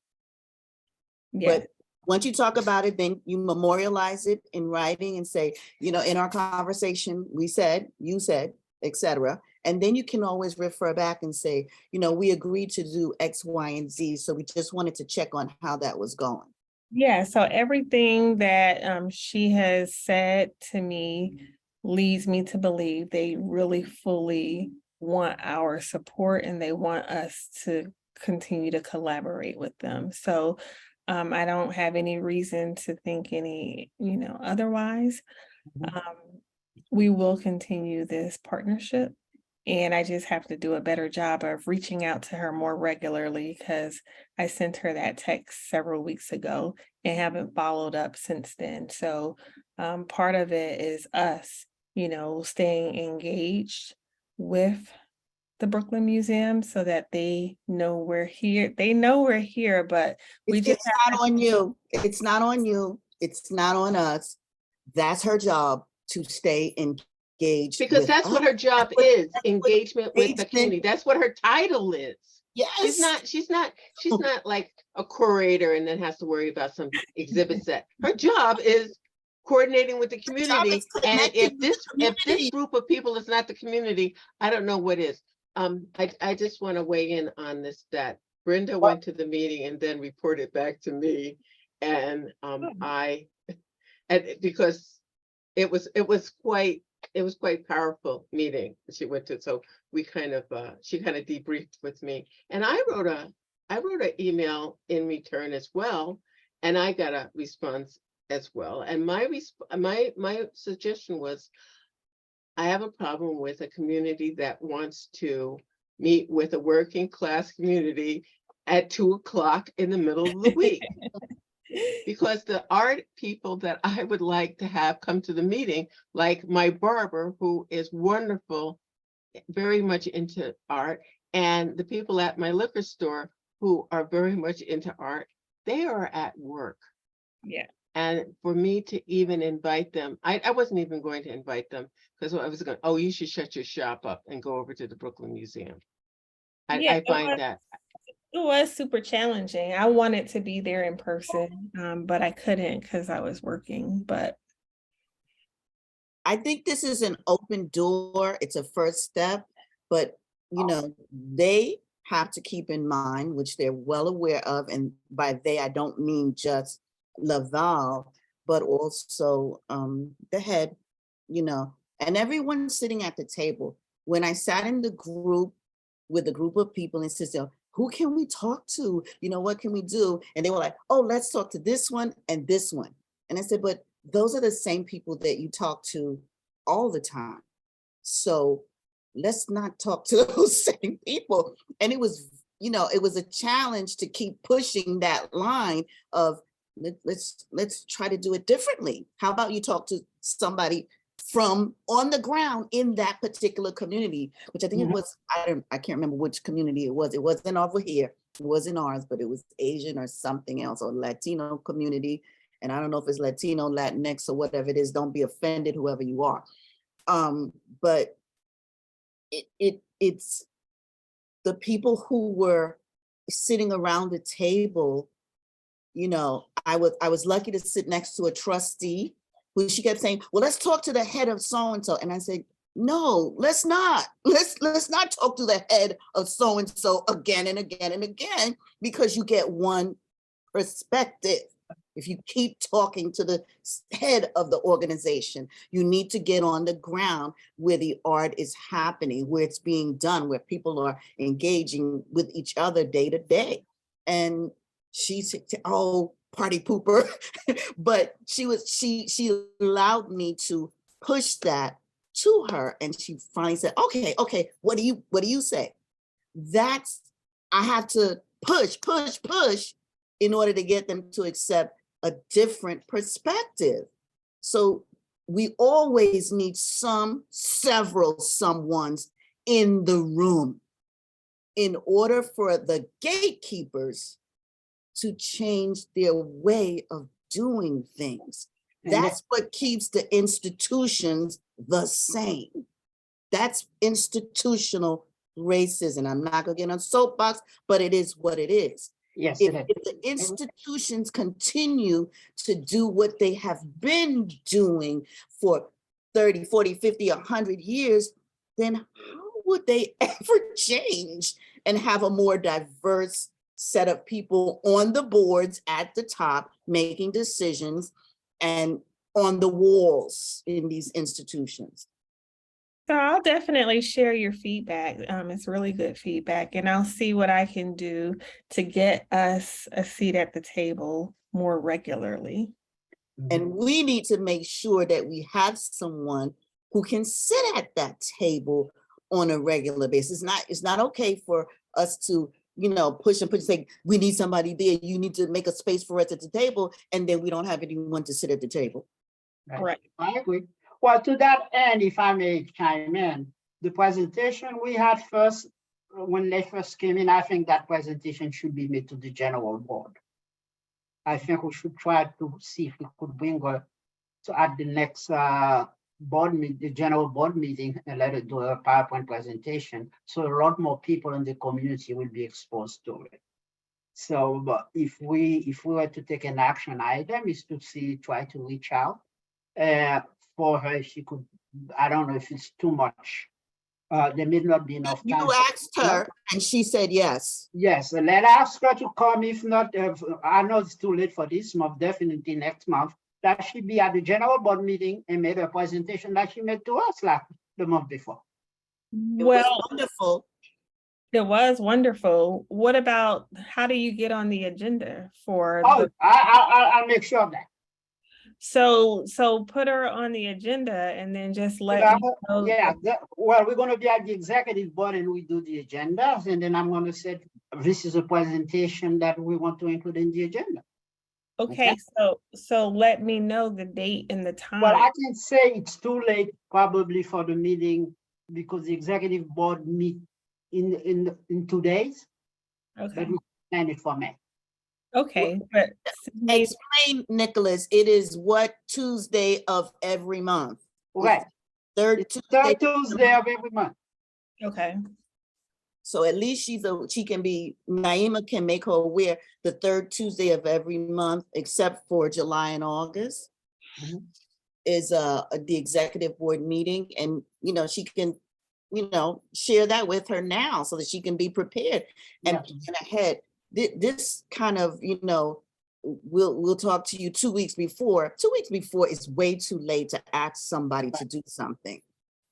Yeah. But once you talk about it, then you memorialize it in writing and say, you know, in our conversation, we said, you said, etc. And then you can always refer back and say, you know, we agreed to do X, Y, and Z. So we just wanted to check on how that was going. Yeah, so everything that she has said to me leads me to believe they really fully want our support and they want us to continue to collaborate with them. So I don't have any reason to think any, you know, otherwise. We will continue this partnership. And I just have to do a better job of reaching out to her more regularly because I sent her that text several weeks ago and haven't followed up since then. So part of it is us, you know, staying engaged with the Brooklyn Museum so that they know we're here. They know we're here, but we just It's not on you. It's not on you. It's not on us. That's her job to stay engaged. Because with that's what us. her job That's what- is, that's what engagement with the engagement- community. That's what her title is. Yes. She's not like a curator and then has to worry about some exhibit set. Her job is coordinating with the job community. is And connecting if with this the community. group of people is not the community, I don't know what is. I just want to weigh in on this, that Brenda went to the meeting and then reported back to me. And because it was quite powerful meeting that she went to. So we she kind of debriefed with me, and I wrote I wrote an email in return as well, and I got a response as well. And my suggestion was, I have a problem with a community that wants to meet with a working class community at 2 o'clock in the middle of the week. Because the art people that I would like to have come to the meeting, like my barber, who is wonderful, very much into art, and the people at my liquor store who are very much into art, they are at work. Yeah. And for me to even invite them, I wasn't even going to invite them because I was going, oh, you should shut your shop up and go over to the Brooklyn Museum. Yeah, I find that. it was super challenging. I wanted to be there in person, but I couldn't because I was working. But I think this is an open door. It's a first step, but you know, they have to keep in mind, which they're well aware of, and by they, I don't mean just Laval, but also the head, you know, and everyone sitting at the table. When I sat in the group with a group of people and said, who can we talk to? You know, what can we do? And they were like, oh, let's talk to this one and this one. And I said, but those are the same people that you talk to all the time. So let's not talk to those same people. And it was, you know, it was a challenge to keep pushing that line of let's try to do it differently. How about you talk to somebody from on the ground in that particular community, which I think it was, I can't remember which community it was. It wasn't over here. It wasn't ours, but it was Asian or something else, or Latino community. And I don't know if it's Latino, Latinx, or whatever it is. Don't be offended, whoever you are. But it's the people who were sitting around the table. You know, I was lucky to sit next to a trustee who she kept saying, well, let's talk to the head of so-and-so. And I said, no, let's not. Let's not talk to the head of so-and-so again and again and again, because you get one perspective. If you keep talking to the head of the organization, you need to get on the ground where the art is happening, where it's being done, where people are engaging with each other day to day. And she said, oh, party pooper. But she allowed me to push that to her. And she finally said, okay, what do you say? That's, I have to push in order to get them to accept a different perspective. So we always need several someones in the room in order for the gatekeepers to change their way of doing things. That's what keeps the institutions the same. That's institutional racism. I'm not gonna get on soapbox, but it is what it is. Yes, If the institutions continue to do what they have been doing for 30, 40, 50, 100 years, then how would they ever change and have a more diverse set of people on the boards at the top making decisions and on the walls in these institutions? so I'll definitely share your feedback. It's really good feedback, and I'll see what I can do to get us a seat at the table more regularly. And we need to make sure that we have someone who can sit at that table on a regular basis. It's not okay for us to, you know, push and say, we need somebody there. You need to make a space for us at the table. And then we don't have anyone to sit at the table. Right. I agree. Well, to that end, if I may chime in, the presentation we had first, when they first came in, I think that presentation should be made to the general board. I think we should try to see if we could bring her to at the next board meeting, the general board meeting, and let her do a PowerPoint presentation. So a lot more people in the community will be exposed to it. So, but if we were to take an action item, is to try to reach out for her if she could. I don't know if it's too much. There may not be enough time. You asked her and she said yes. Yes, and let ask her to come. If not, I know it's too late for this month, definitely next month, that she be at the general board meeting and made a presentation that she made to us the month before. It Well, was wonderful. It was wonderful. What about, how do you get on the agenda for Oh, the, I'll make sure of that. so put her on the agenda and then just let Yeah, me know. yeah, well, we're gonna be at the executive board and we do the agendas, and then I'm gonna say, this is a presentation that we want to include in the agenda. Okay, so let me know the date and the Well, time. I can say it's too late probably for the meeting because the executive board meet in 2 days, Okay, but we plan it for May. okay, but Sydney- Explain, Nicholas, it is what Tuesday of every month? Okay, Third it's Tuesday. third Tuesday of every month. okay, So at least she can be, Naima can make her aware the third Tuesday of every month, except for July and August. Mhm. Is the executive board meeting, and she can, share that with her now so that she can be prepared and Yeah. plan ahead. This kind of, we'll talk to you 2 weeks before. 2 weeks before is way too late to ask somebody to do something.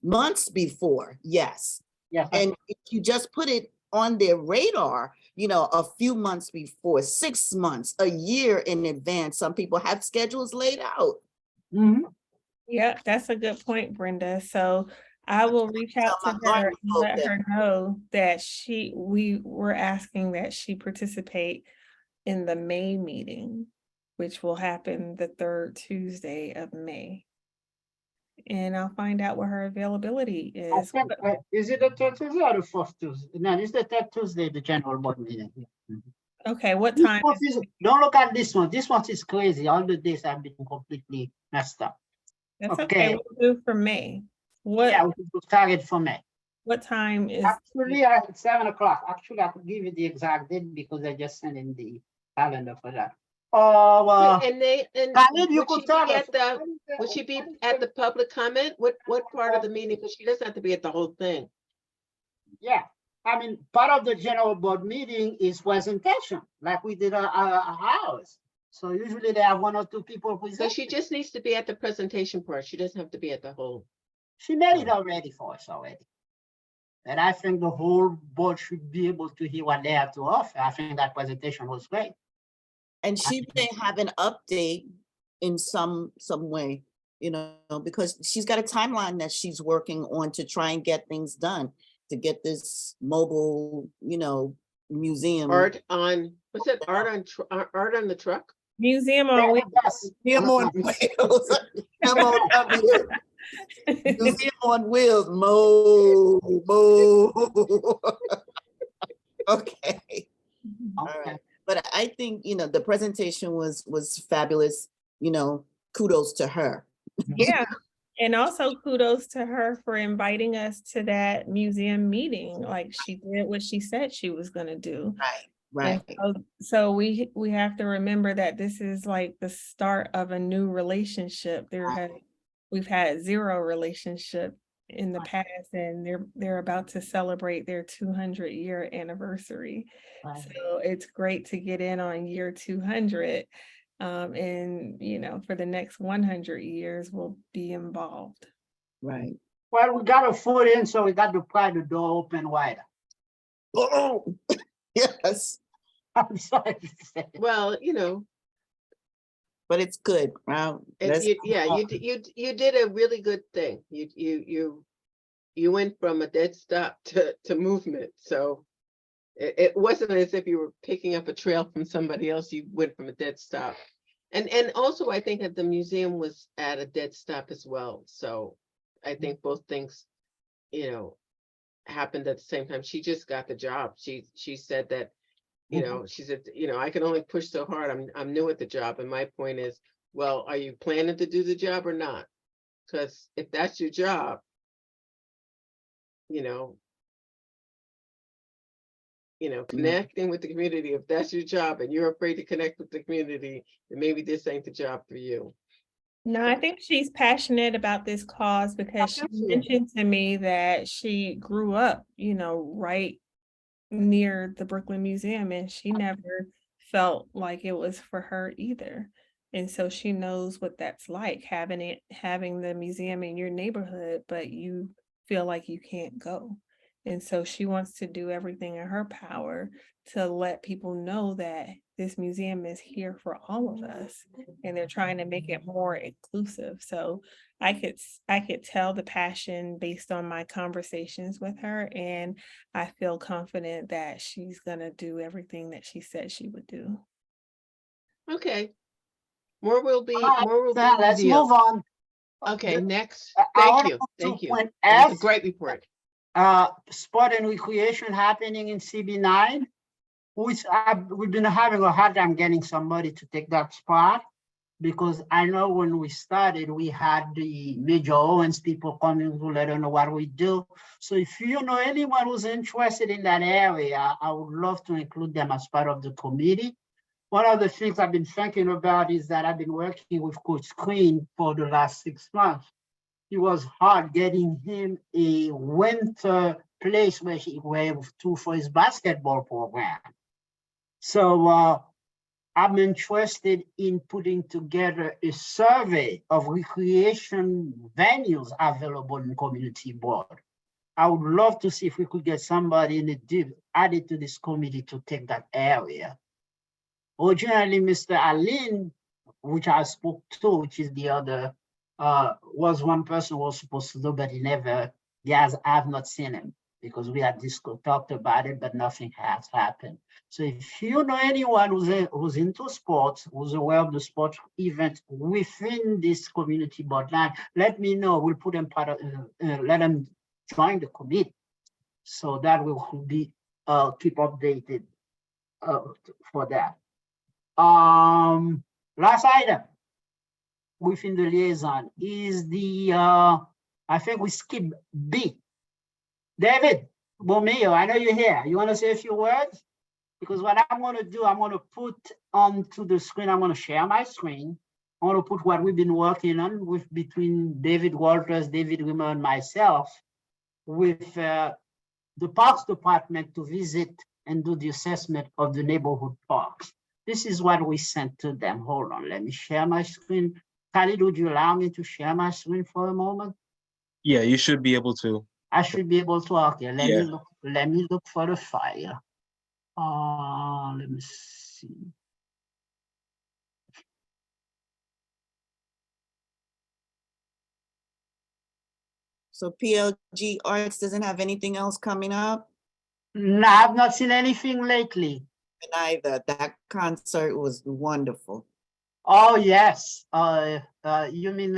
Months before, yes. Yes, And if you just put it on their radar, a few months before, 6 months, a year in advance, some people have schedules laid out. Mhm. yeah, that's a good point, Brenda. So I will reach out Tell to my her garden and folk let that. her know that we were asking that she participate in the May meeting, which will happen the third Tuesday of May. And I'll find out what her availability I is. think, is it the third Tuesday or the fourth Tuesday? No, it's the third Tuesday, the general board meeting. Mhm. Okay, what This time? month don't look at this one. This one is crazy. All the days have been completely messed up. That's Okay. okay, we'll do for May. What, Yeah, we will target for May. what time is? Actually, at 7 o'clock. Actually, I could give you the exact date because I just sent in the calendar for that. Oh, And Khalid, you would could she tell be us. would she be at the public comment? What part of the meeting? Because she doesn't have to be at the whole thing. Yeah, I mean, part of the general board meeting is presentation, like we did ours. So usually they have 1 or 2 people So present. she just needs to be at the presentation part. She doesn't have to be at the whole. She made it already for us already. And I think the whole board should be able to hear what they have to offer. I think that presentation was great. And she may have an update in some way, because she's got a timeline that she's working on to try and get things done, to get this mobile, museum. Art on, what's that? Art on the truck? Museum Yeah, on the bus. Museum on Wheels. MOW. Museum on Wheels, Okay. All Okay. right. But I think, the presentation was fabulous, kudos to her. Yeah, and also kudos to her for inviting us to that museum meeting, like she did what she said she was gonna do. Right. And so we have to remember that this is like the start of a new relationship. We've had 0 relationship in the past, and they're about to celebrate their 200-year anniversary. Right. So it's great to get in on year 200. And for the next 100 years, we'll be involved. Right. Well, we got a foot in, so we got to pry the door open wider. Oh, yes, I'm sorry to say. Well, but it's good. you did a really good thing. You went from a dead stop to movement. So it wasn't as if you were picking up a trail from somebody else. You went from a dead stop. And also I think that the museum was at a dead stop as well. So I think both things, happened at the same time. She just got the job. She said that, she said, I can only push so hard. I'm new at the job. And my point is, well, are you planning to do the job or not? Because if that's your job, connecting with the community, if that's your job and you're afraid to connect with the community, then maybe this ain't the job for you. No, I think she's passionate about this cause because she Absolutely. mentioned to me that she grew up, right near the Brooklyn Museum, and she never felt like it was for her either. And so she knows what that's like, having the museum in your neighborhood, but you feel like you can't go. And so she wants to do everything in her power to let people know that this museum is here for all of us, and they're trying to make it more inclusive. So I could tell the passion based on my conversations with her, and I feel confident that she's gonna do everything that she said she would do. Okay. More will be, All right, more will be Now, let's revealed. move on. Okay, next. I Thank wanna you, move to thank you. point That was F. a great report. Sport and recreation happening in CB9, which we've been having a hard time getting somebody to take that spot. Because I know when we started, we had the Major Owens people coming to let us know what we do. So if you know anyone who's interested in that area, I would love to include them as part of the committee. One of the things I've been thinking about is that I've been working with Coach Green for the last 6 months. It was hard getting him a winter place where he went to for his basketball program. So I'm interested in putting together a survey of recreation venues available in community board. I would love to see if we could get somebody in the deal added to this committee to take that area. Originally, Mr. Alin, which I spoke to, which is the other, was one person who was supposed to do, but he never, I have not seen him because we had talked about it, but nothing has happened. So if you know anyone who's into sports, who's aware of the sports event within this community board line, let me know. We'll put them part of, let them join the committee. So that will be keep updated for that. Last item within the liaison is the, I think we skip B. David Bomeo, I know you're here. You want to say a few words? Because what I'm going to do, I'm going to put onto the screen, I'm going to share my screen. I want to put what we've been working on with between David Walters, David Rimmer, and myself with the Parks Department to visit and do the assessment of the neighborhood parks. This is what we sent to them. Hold on, let me share my screen. Khalid, would you allow me to share my screen for a moment? Yeah, you should be able to. I should be able to. Okay, Yeah. let me look for the file. Let me see. So PLG Arts doesn't have anything else coming up? No, I've not seen anything lately. And either, that concert was wonderful. Oh, yes. You mean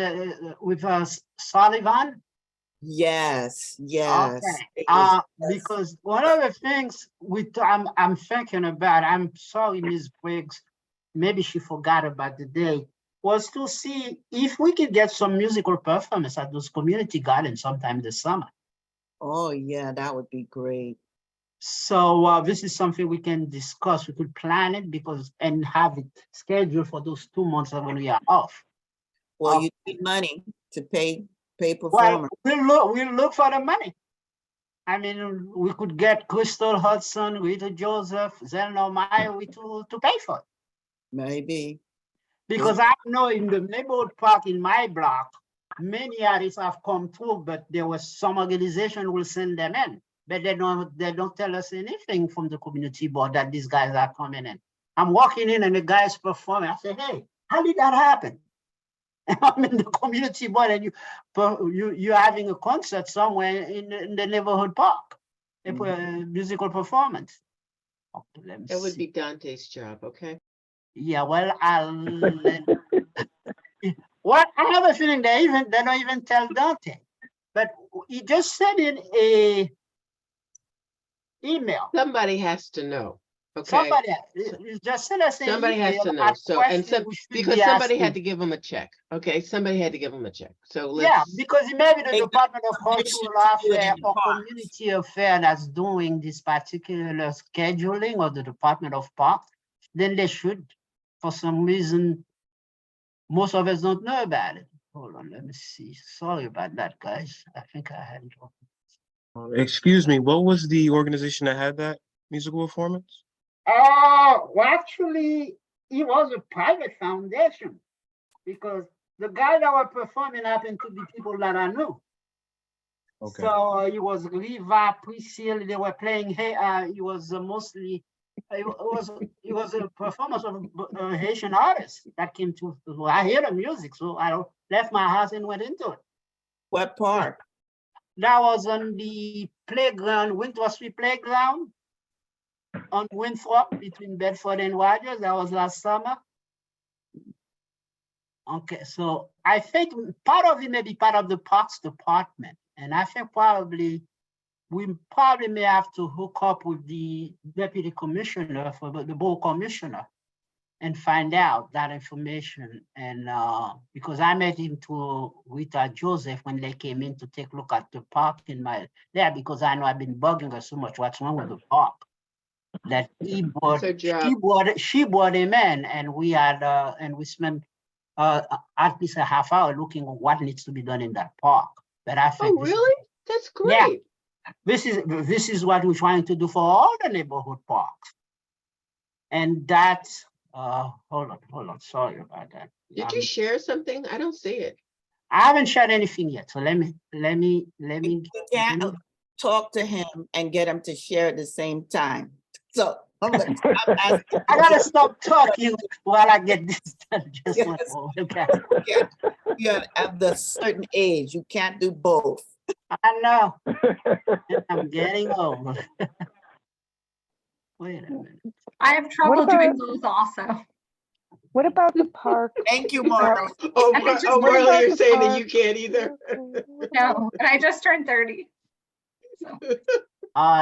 with Sullivan? Yes, yes. Okay. It was just- Because one of the things I'm thinking about, I'm sorry, Ms. Briggs, maybe she forgot about the day, was to see if we could get some musical performance at those community gardens sometime this summer. Oh, yeah, that would be great. So this is something we can discuss. We could plan it and have it scheduled for those 2 months when we are off. Well, you need money to pay Well, performers. we'll look for the money. I mean, we could get Crystal Hudson, Rita Joseph, Zelno Meyer to pay for it. Maybe. Because I know in the neighborhood park in my block, many artists have come through, but there was some organization will send them in. But they don't tell us anything from the community board that these guys are coming in. I'm walking in and the guy's performing. I say, hey, how did that happen? I'm in the community board and you're having a concert somewhere in the neighborhood park, a musical performance. Okay, let me That would see. be Dante's job, okay? Yeah, well, well, I have a feeling they don't even tell Dante, but he just sent in a email. Somebody has to know, okay? Somebody he just sent us an Somebody has email to know, at so, and question some, we should because be somebody had asking. to give them a check, okay? Somebody had to give them a check, so Yeah, let's. because it may be the They Department of permission Cultural to do it in Affairs the or parks. Community Affairs that's doing this particular scheduling, or the Department of Parks, then they should. For some reason, most of us don't know about it. Hold on, let me see. Sorry about that, guys. I think I had it. Excuse me, what was the organization that had that musical performance? Well, actually, it was a private foundation because the guy that were performing happened to be people that I knew. Okay. So it was Riva, Priscilla, they were playing, hey, it was mostly, it was a performance of Haitian artists that came to, I hear the music, so I left my house and went into it. What park? That was on the playground, Winthrop Street Playground on Winthrop between Bedford and Rogers. That was last summer. Okay, so I think part of it may be part of the Parks Department. And I think we probably may have to hook up with the deputy commissioner for the board commissioner and find out that information. And because I met him to Rita Joseph when they came in to take a look at the park in there, because I know I've been bugging her so much, what's wrong with the park? That he brought, That's her job. she brought him in, and we had, and we spent at least a half hour looking at what needs to be done in that park. But I think Oh, really? That's Yeah. great. this is what we're trying to do for all the neighborhood parks. And that's, hold on, sorry about that. Did you share something? I don't see it. I haven't shared anything yet, so let me. You can't talk to him and get him to share at the same time. So I'm gonna stop asking. I gotta stop talking while I get this done. Just one Yes. moment, okay? You're at the certain age, you can't do both. I know, I'm getting old. Wait a minute. I have trouble about- doing those also. What about the park? Thank you, Marla. Oh, And it's just- oh, what Marla, about you're the saying that park? you can't either. No, and I just turned 30. So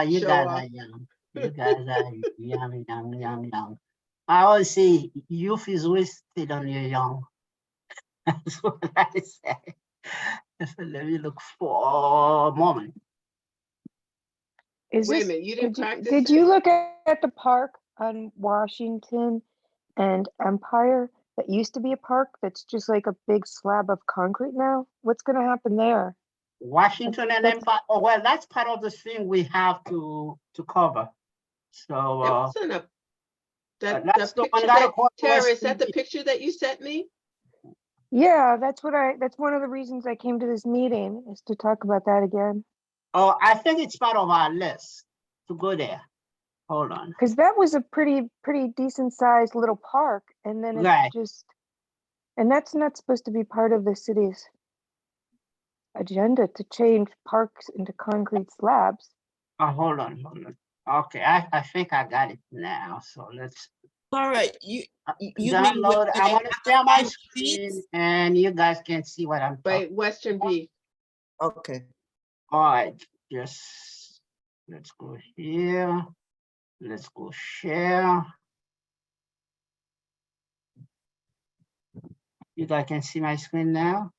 You Show guys off. are young. You guys are young. I always say youth is wasted on your young. That's what I say. So let me look for a moment. Is Wait a this, minute, you didn't practice did it? you look at the park on Washington and Empire that used to be a park that's just like a big slab of concrete now? What's gonna happen there? Washington and That's- Empire, oh, well, that's part of the thing we have to cover. So, That wasn't a, that's that the one picture that that, across Tara, is West that the Street. picture that you sent me? Yeah, that's one of the reasons I came to this meeting, is to talk about that again. Oh, I think it's part of our list to go there. Hold on. Cause that was a pretty decent sized little park, and then Right. it's just, and that's not supposed to be part of the city's agenda to change parks into concrete slabs. Hold on. Okay, I think I got it now, so let's All right, you mean download. with I the want to share my Empire screen Streets? and you guys can see what I'm By talking. Western Beach. Okay. All right, just let's go here. Let's go share. You guys can see my screen now.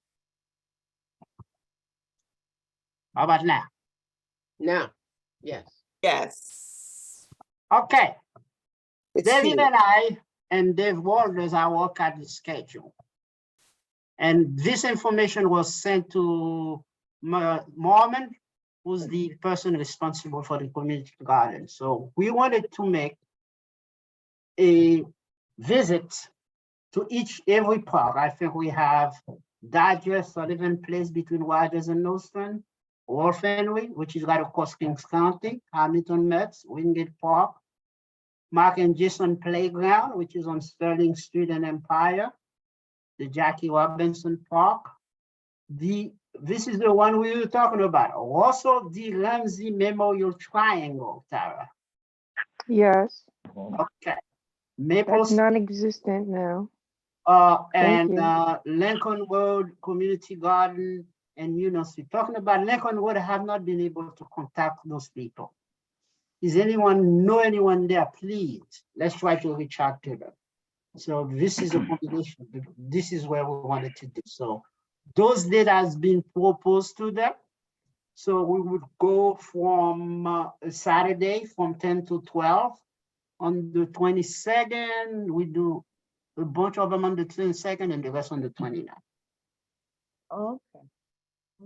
How about now? Now, yes. Yes. Okay, It's David huge. and I and Dave Walters, I work at the schedule. And this information was sent to Mormon, who's the person responsible for the community garden. So we wanted to make a visit to every park. I think we have Dodger, Sullivan Place between Rogers and Nostrand, Wolf Henry, which is right across Kings County, Hamilton Metz, Wingate Park, Mark and Jason Playground, which is on Sterling Street and Empire, the Jackie Robinson Park. This is the one we were talking about. Also, the Ramsey Memorial Triangle, Tara. Yes, Okay. Maple that's non-existent now. and you. Lincoln Road Community Garden and Union Street. Talking about Lincoln Road, I have not been able to contact those people. Is know anyone there? Please, let's try to reach out to them. So this is a combination. This is where we wanted to do. So those data has been proposed to them. So we would go from Saturday from 10 to 12. On the 22nd, we do a bunch of them on the 22nd and the rest on the 29th. Okay.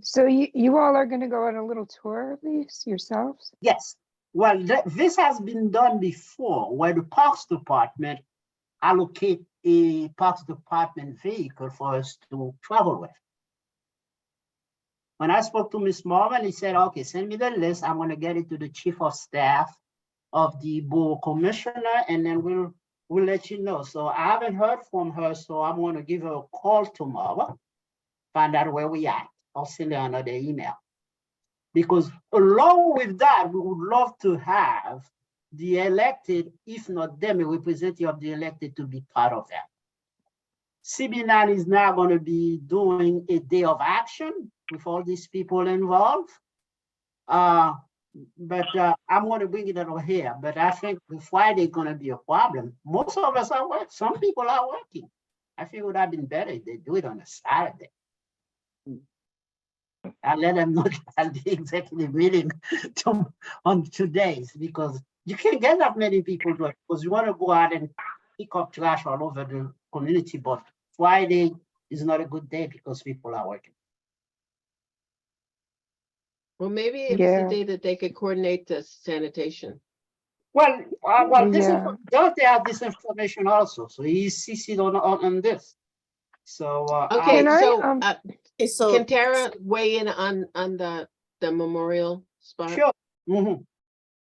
So you all are gonna go on a little tour of these yourselves? Yes, well, this has been done before where the Parks Department allocate a Parks Department vehicle for us to travel with. When I spoke to Ms. Morgan, he said, okay, send me the list. I'm gonna get it to the chief of staff of the board commissioner, and then we'll let you know. So I haven't heard from her, so I'm gonna give her a call tomorrow, find out where we at. I'll send her another email. Because along with that, we would love to have the elected, if not them, a representative of the elected to be part of that. CB9 is now going to be doing a day of action with all these people involved. But I'm going to bring it over here. But I think the Friday is going to be a problem. Most of us are working. Some people are working. I think it would have been better if they do it on a Saturday. I let them know at the executive meeting on 2 days, because you can't get that many people to it, because you want to go out and pick up trash all over the community, but Friday is not a good day because people are working. Well, maybe it's Yeah. the day that they could coordinate the sanitation. Well, this Yeah. Dante has this information also, so he's CC'd on this. So Okay, Can I, so Okay, so can Tara weigh in on the memorial spot? sure. Mhm.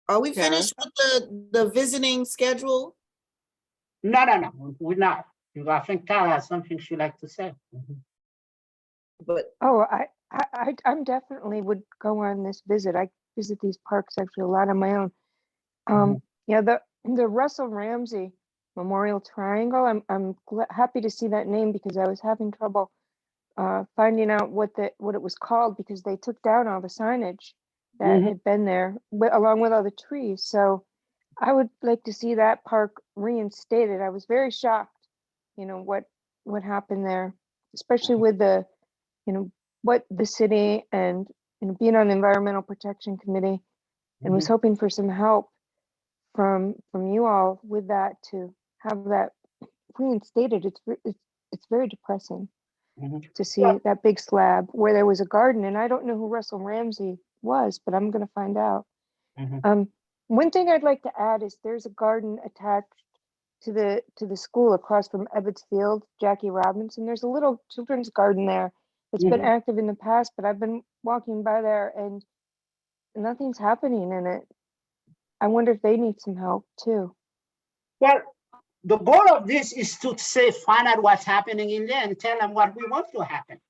are we Tara? finished with the visiting schedule? No, we're not. I think Tara has something she'd like to say. Mhm. But oh, I'm definitely would go on this visit. I visit these parks actually a lot on my own. Yeah, the Russell Ramsey Memorial Triangle, I'm happy to see that name because I was having trouble finding out what it was called, because they took down all the signage that Mhm. had been there along with all the trees. So I would like to see that park reinstated. I was very shocked, what happened there, especially with the, what the city and, being on the Environmental Protection Committee, and was hoping for some help from you all with that, to have that reinstated. It's very depressing Mhm. to see that big slab where there was a garden, and I don't know who Russell Ramsey was, but I'm gonna find out. Mhm. One thing I'd like to add is there's a garden attached to the school across from Ebbets Field, Jackie Robinson. There's a little children's garden there that's been Mhm. active in the past, but I've been walking by there and nothing's happening in it. I wonder if they need some help too. Well, the goal of this is to say, find out what's happening in there and tell them what we want to happen.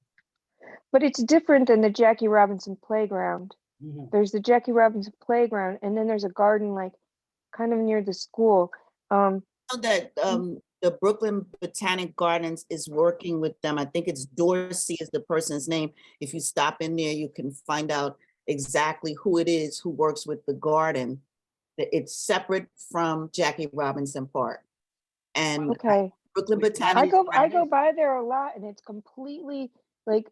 But it's different than the Jackie Robinson playground. Mhm. There's the Jackie Robinson playground, and then there's a garden like kind of near the school. know that the Brooklyn Botanic Gardens is working with them. I think it's Dorsey is the person's name. If you stop in there, you can find out exactly who it is who works with the garden. It's separate from Jackie Robinson Park. And Okay, Brooklyn Which one Botanic. I go by there a lot, and it's completely like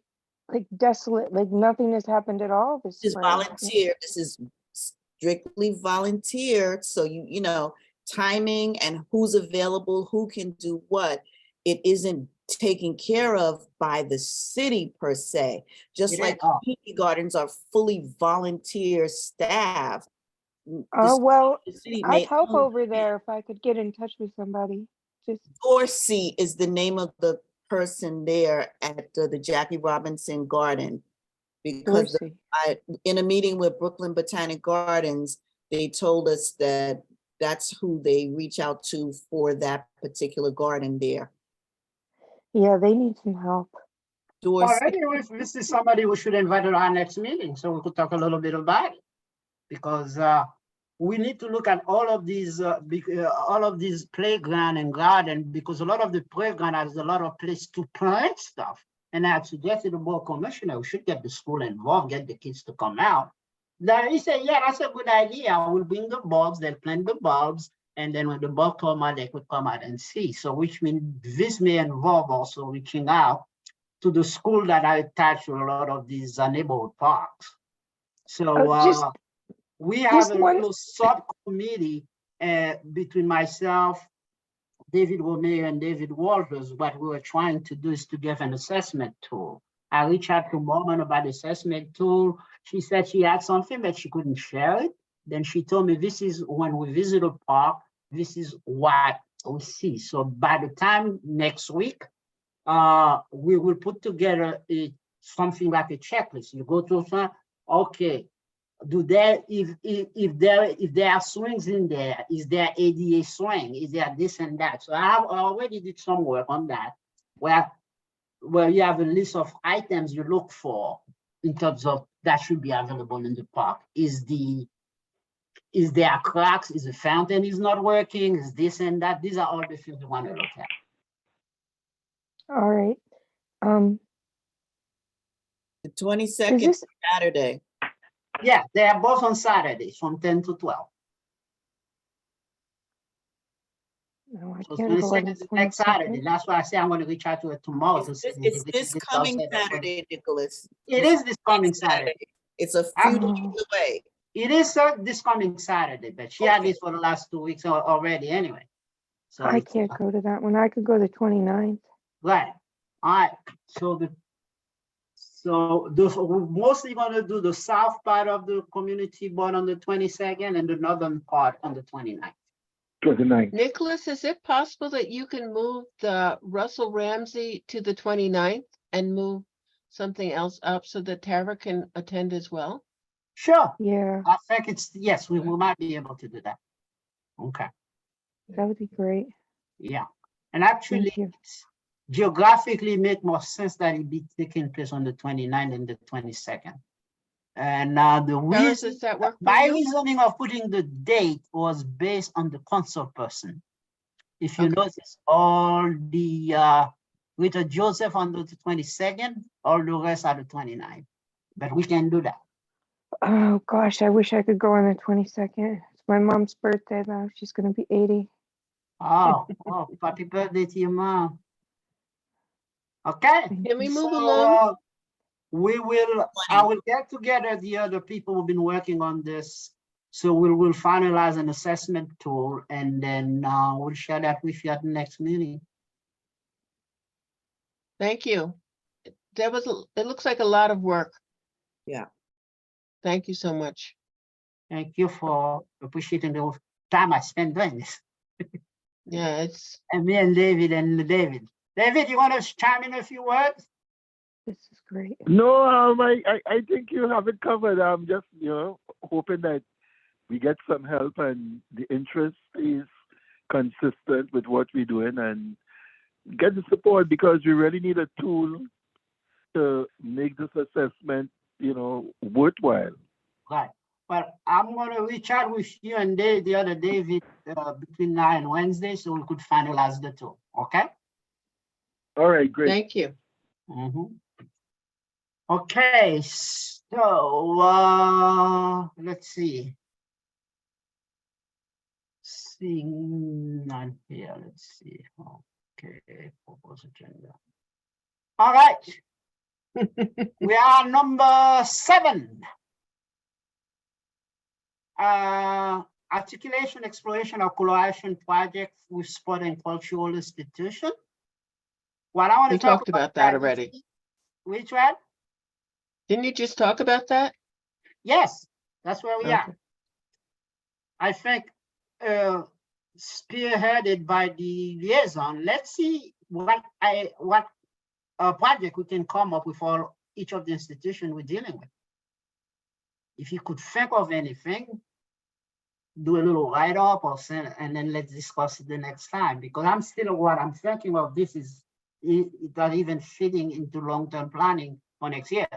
desolate. Like nothing has happened at all this This is spring. volunteer. This is strictly volunteer. So you know, timing and who's available, who can do what. It isn't taken care of by the city per se. Just It like is. Oh. community gardens are fully volunteer staff. Oh, well, The city I'd may help own over it. there if I could get in touch with somebody. Just Dorsey is the name of the person there at the Jackie Robinson Garden. Because Dorsey. in a meeting with Brooklyn Botanic Gardens, they told us that that's who they reach out to for that particular garden there. Yeah, they need some help. Well, Dorsey, anyway, this is somebody we should invite to our next meeting so we could talk a little bit about it. Because we need to look at all of these playground and garden, because a lot of the playground has a lot of place to plant stuff. And I suggested to the board commissioner, we should get the school involved, get the kids to come out. Then he said, yeah, that's a good idea. We'll bring the bulbs, they'll plant the bulbs, and then when the bulb come out, they could come out and see. So which means this may involve also reaching out to the school that are attached to a lot of these neighborhood parks. So Just we have just a one- little subcommittee between myself, David Romeo, and David Walters. What we were trying to do is to give an assessment tool. I reached out to Mormon about the assessment tool. She said she had something, but she couldn't share it. Then she told me, this is when we visit a park, this is what we see. So by the time next week, we will put together a something like a checklist. You go to some, okay, do there, if there are swings in there, is there ADA swing? Is there this and that? So I already did some work on that, where you have a list of items you look for in terms of that should be available in the park. Is there cracks? Is the fountain is not working? Is this and that? These are all the things you want to look at. All right. The Is 22nd, this, Saturday. Yeah, they are both on Saturdays from 10 to 12. no, I So can't go on 22nd the is next Saturday. 22nd. That's why I say I'm going to reach out to her tomorrow to see if It's we this can get coming outside of- Saturday, Nicholas. It is this coming Saturday. It's a I'm- few Oh. days away. It is this coming Saturday, but she had this for the last 2 weeks already anyway. So I it's, can't go to that one. I could go the 29th. right. All right. So we're mostly going to do the south part of the community board on the 22nd and the northern part on the 29th. 29th. Nicholas, is it possible that you can move the Russell Ramsey to the 29th and move something else up so that Tara can attend as well? Sure. Yeah, I think yes, we might be able to do that. Okay. that would be great. Yeah. And actually, Thank you. it's geographically make more sense that it be taking place on the 29th and the 22nd. And the Tara, reason, does that work for my you? reasoning of putting the date was based on the council person. If you Okay. notice, all the Rita Joseph on the 22nd, all the rest are the 29th. But we can do that. Oh, gosh, I wish I could go on the 22nd. It's my mom's birthday, though. She's going to be 80. Oh, happy birthday to your mom. Okay. Can we move So, along? I will get together the other people who've been working on this. So we will finalize an assessment tool and then we'll share that with you at the next meeting. Thank you. It looks like a lot of work. Yeah. Thank you so much. Thank you for appreciating the time I spent doing this. Yeah, it's, And me and David. David, you want to chime in a few words? This is great. No, I think you have it covered. I'm just, hoping that we get some help and the interest is consistent with what we're doing and get the support because we really need a tool to make this assessment, worthwhile. Right. But I'm going to reach out with you and the other David between now and Wednesday so we could finalize the tool. Okay? All right, great. thank you. Mhm. Okay, so let's see. Seeing none here, let's see. Okay, proposed agenda. All right. We are number 7. Articulation, exploration, or collaboration project with sport and cultural institution. What I want We to talk talked about that is- already. Which one? Didn't you just talk about that? Yes, that's where we are. Okay. I think spearheaded by the liaison. Let's see what project we can come up with for each of the institutions we're dealing with. If you could think of anything, do a little write-up or send, and then let's discuss it the next time. Because I'm still what I'm thinking of. This is not even fitting into long-term planning for next year.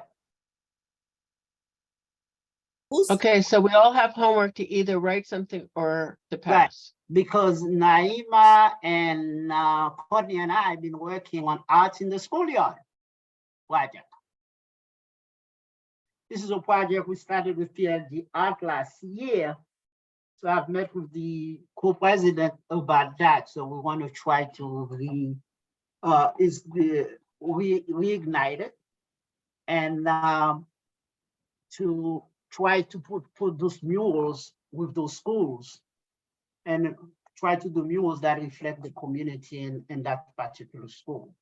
Who's, Okay, so we all have homework to either write something or to pass. Because Naima and Courtney and I have been working on arts in the schoolyard project. This is a project we started with PLG Art last year. So I've met with the co-president about that. So we want to try to reignite it and to try to put those murals with those schools and try to do murals that reflect the community in that particular school.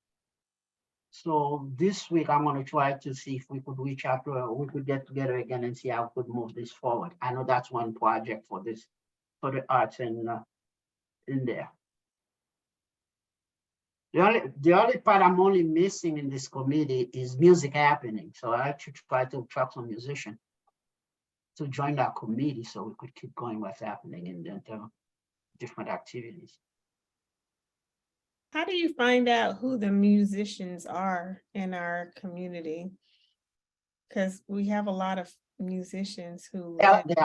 So this week, I'm going to try to see if we could reach out to, we could get together again and see how we could move this forward. I know that's one project for this, for the arts in there. The only part I'm only missing in this committee is music happening. So I actually try to attract some musician to join our committee so we could keep going what's happening in the different activities. How do you find out who the musicians are in our community? Because we have a lot of musicians who Yeah, live.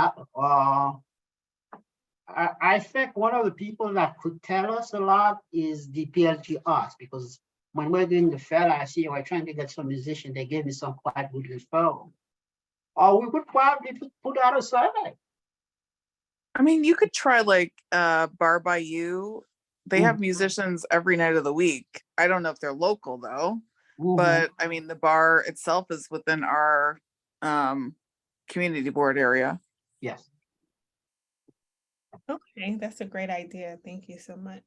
I think one of the people that could tell us a lot is the PLG Arts, because when we're doing the fair last year, we're trying to get some musicians, they gave me some quite good referral. Or we could probably put out a survey. I mean, you could try like Bar by You. They have musicians every night of the week. I don't know if they're local though, but I mean, the bar itself is within our community board area. Yes. Okay, that's a great idea. Thank you so much.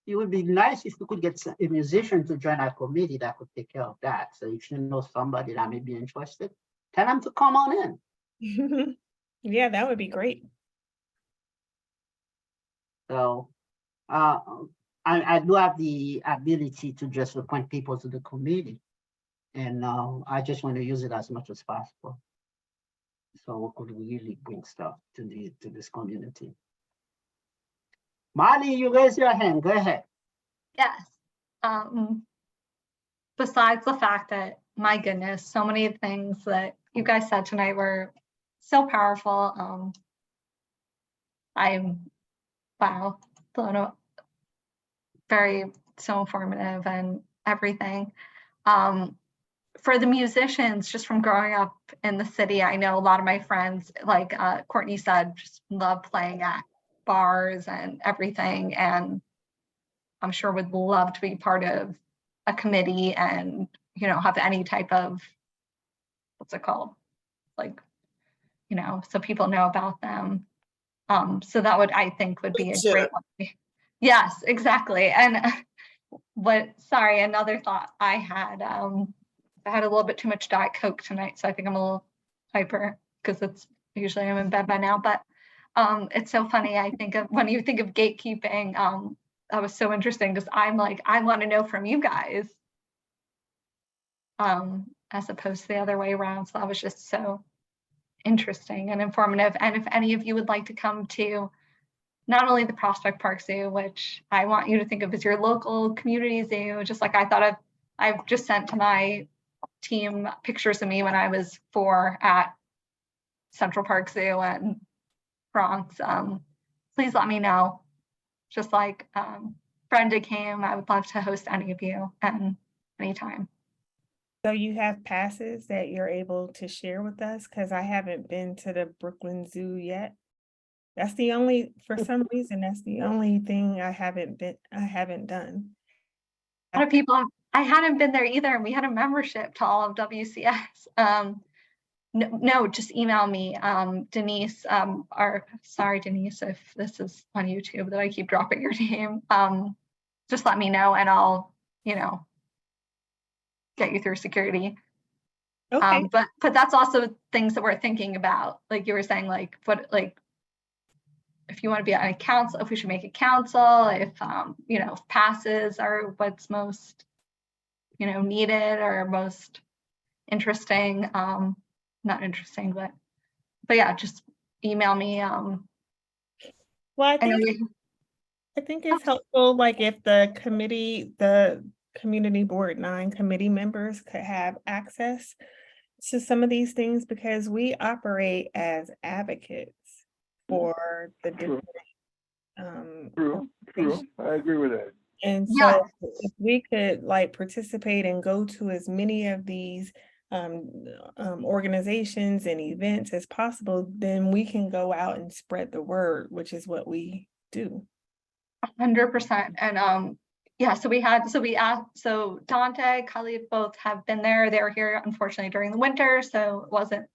It would be nice if we could get a musician to join our committee that could take care of that. So if you know somebody that may be interested, tell them to come on in. Yeah, that would be great. So I do have the ability to just appoint people to the committee. And I just want to use it as much as possible. So we could really bring stuff to this community. Marley, you raise your hand, go ahead. Yes. Besides the fact that, my goodness, so many things that you guys said tonight were so powerful. I'm, wow, blown up. Very, so informative and everything. For the musicians, just from growing up in the city, I know a lot of my friends, like Courtney said, just love playing at bars and everything. And I'm sure would love to be part of a committee and, you know, have any type of, what's it called? Like, you know, so people know about them. So that would, I think, would be a great one. Yes, exactly. And sorry, another thought I had, I had a little bit too much Diet Coke tonight, so I think I'm a little hyper because it's usually I'm in bed by now. But it's so funny. I think of when you think of gatekeeping, that was so interesting because I'm like, I want to know from you guys, as opposed to the other way around. So that was just so interesting and informative. And if any of you would like to come to not only the Prospect Park Zoo, which I want you to think of as your local community zoo, just like I thought I've just sent to my team pictures of me when I was 4 at Central Park Zoo and Bronx. Please let me know. Just like Brenda came, I would love to host any of you and anytime. So you have passes that you're able to share with us? Because I haven't been to the Brooklyn Zoo yet. That's the only, for some reason, that's the only thing I haven't done. A lot of people, I hadn't been there either, and we had a membership to all of WCS. No, just email me, Denise, sorry, Denise, if this is on YouTube that I keep dropping your name. Just let me know and I'll, you know, get you through security. Okay. But that's also things that we're thinking about. Like you were saying, like what, like if you want to be on a council, if we should make a council, if you know, if passes are what's most, you know, needed or most interesting. Not interesting, but yeah, just email me. Well, I think it's helpful, like if the community board 9 committee members could have access to some of these things, because we operate as advocates for the different True. I agree with that. and so if we could like participate and go to as many of these organizations and events as possible, then we can go out and spread the word, which is what we do. 100%. And yeah, so Dante, Khalid both have been there. They were here unfortunately during the winter, so it wasn't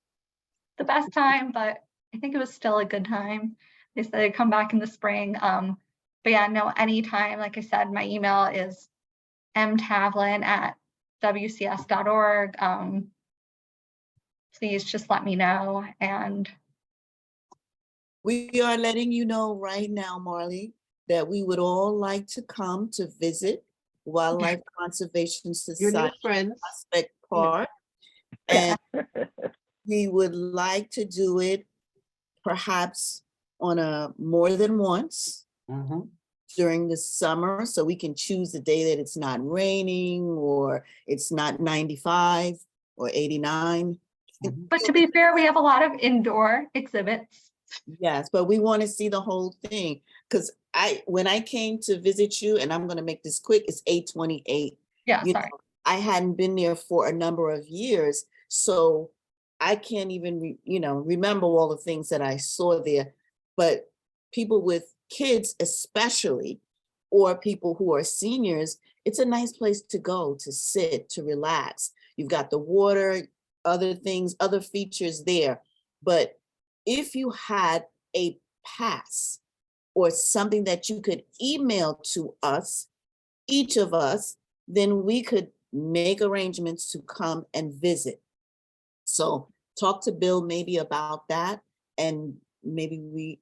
the best time, but I think it was still a good time. They said they'd come back in the spring. But yeah, no, anytime, like I said, my email is mtavlin@wcs.org. Please just let me know. And we are letting you know right now, Marley, that we would all like to come to visit Wildlife Conservation Your new Society friends. Prospect Park. And we would like to do it perhaps on a more than once Mhm. during the summer, so we can choose the day that it's not raining or it's not 95 or 89. But to be fair, we have a lot of indoor exhibits. Yes, but we want to see the whole thing, because when I came to visit you, and I'm gonna make this quick, it's 8/28. Yeah, You sorry. know, I hadn't been there for a number of years, so I can't even, remember all the things that I saw there. But people with kids especially, or people who are seniors, it's a nice place to go, to sit, to relax. You've got the water, other things, other features there. But if you had a pass or something that you could email to us, each of us, then we could make arrangements to come and visit. So talk to Bill maybe about that, and maybe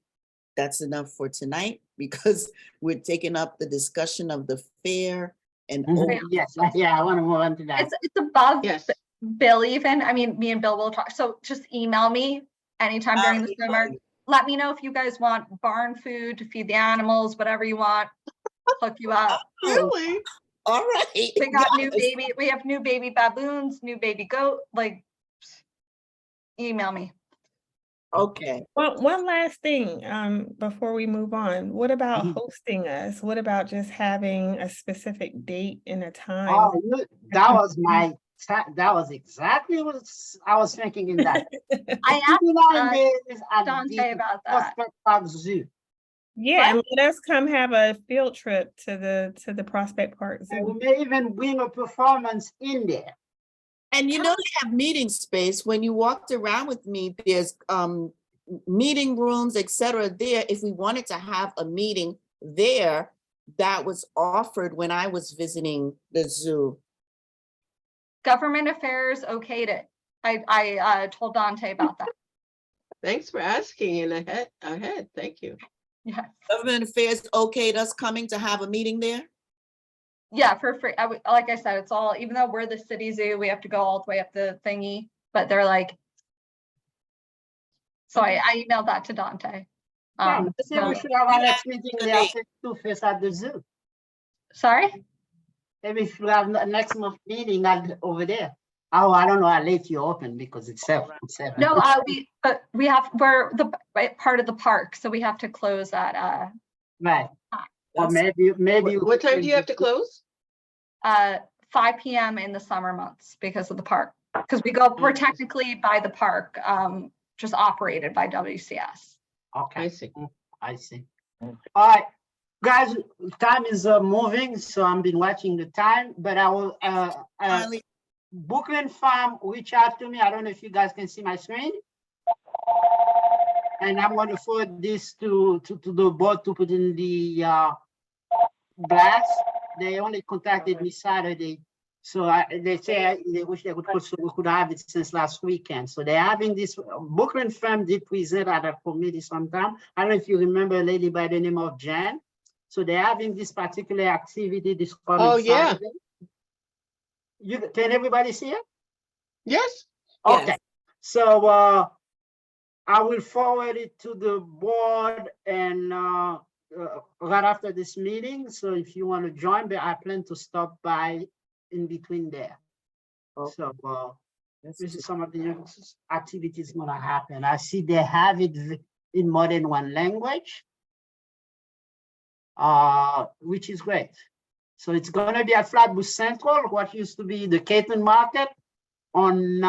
that's enough for tonight, because we're taking up the discussion of the fair and Mhm. Yes, yeah, I want to move on to that. It's above Yes. Bill even. I mean, me and Bill will talk. So just email me anytime during the summer. Let me know if you guys want barn food to feed the animals, whatever you want. Hook you up. Really? All right. We got new Yes. baby, we have new baby baboons, new baby goat, like email me. Okay. Well, one last thing, before we move on, what about Mhm. hosting us? What about just having a specific date and a time? Oh, that was exactly what I was thinking in that. I asked 59 days at Dante the about that. Prospect Park Zoo. Yeah, and let us come have a field trip to the Prospect Park And we Zoo. may even bring a performance in there. And they have meeting space. When you walked around with me, there's meeting rooms, etc. there. If we wanted to have a meeting there, that was offered when I was visiting the zoo. Government affairs okayed it. I told Dante about that. Thanks for asking and ahead. Thank you. Yes. Government Affairs okayed us coming to have a meeting there? Yeah, for free. Like I said, it's all, even though we're the city zoo, we have to go all the way up the thingy, but they're like. So I emailed that to Dante. Yeah, maybe we should have our next meeting Good there day. face at the zoo. Sorry? Maybe if we have the next month meeting over there. Oh, I don't know how late you open because it's 7. No, we're the part of the park, so we have to close at Right. Or That's- maybe. What time do you have to close? 5 PM in the summer months because of the park. Because we're technically by the park, just operated by WCS. Okay. I see. I see. All right, guys, time is moving, so I've been watching the time, but I will, Finally, Brooklyn Farm reach out to me. I don't know if you guys can see my screen. And I'm going to forward this to the board to put in the blast. They only contacted me Saturday. So they say they wish they could have it since last weekend. So they're having this, Brooklyn Farm did present at a committee sometime. I don't know if you remember a lady by the name of Jan. So they're having this particular activity this coming Oh, yeah. Saturday. Can everybody see it? Yes. Okay, Yes. so I will forward it to the board and right after this meeting. So if you want to join, but I plan to stop by in between there. Okay. So That's this is just- some of the activities gonna happen. I see they have it in more than one language, which is great. So it's gonna be at Flatbush Central, what used to be the Caton Market on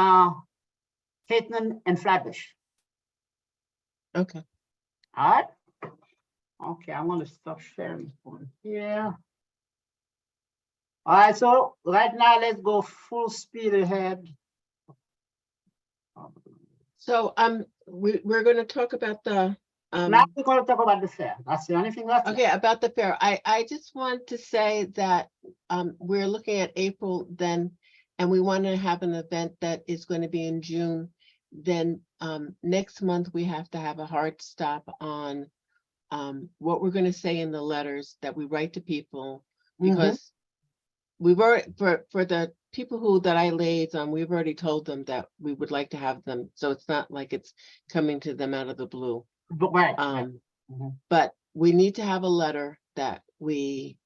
Caton and Flatbush. Okay. All right. Okay, I'm gonna stop sharing from here. All right, so right now let's go full speed ahead. So we're going to talk about the Now we're gonna talk about the fair. That's the only thing left. okay, about the fair. I just want to say that we're looking at April then, and we want to have an event that is going to be in June. Then next month we have to have a hard stop on what we're gonna say in the letters that we write to people, Mhm. because we've already, for the people who, that I liaison, we've already told them that we would like to have them, so it's not like it's coming to them out of the blue. Right. Mhm. But we need to have a letter that we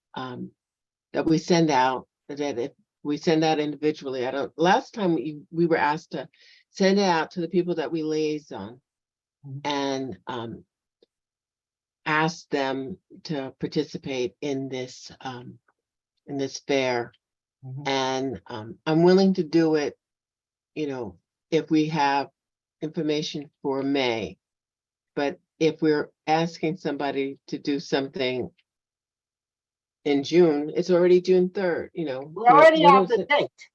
send out, that if we send out individually, last time we were asked to send it out to the people that we liaison Mhm. and ask them to participate in this fair. Mhm. And I'm willing to do it, if we have information for May. But if we're asking somebody to do something in June, it's already June 3rd, We already what have is the it? date.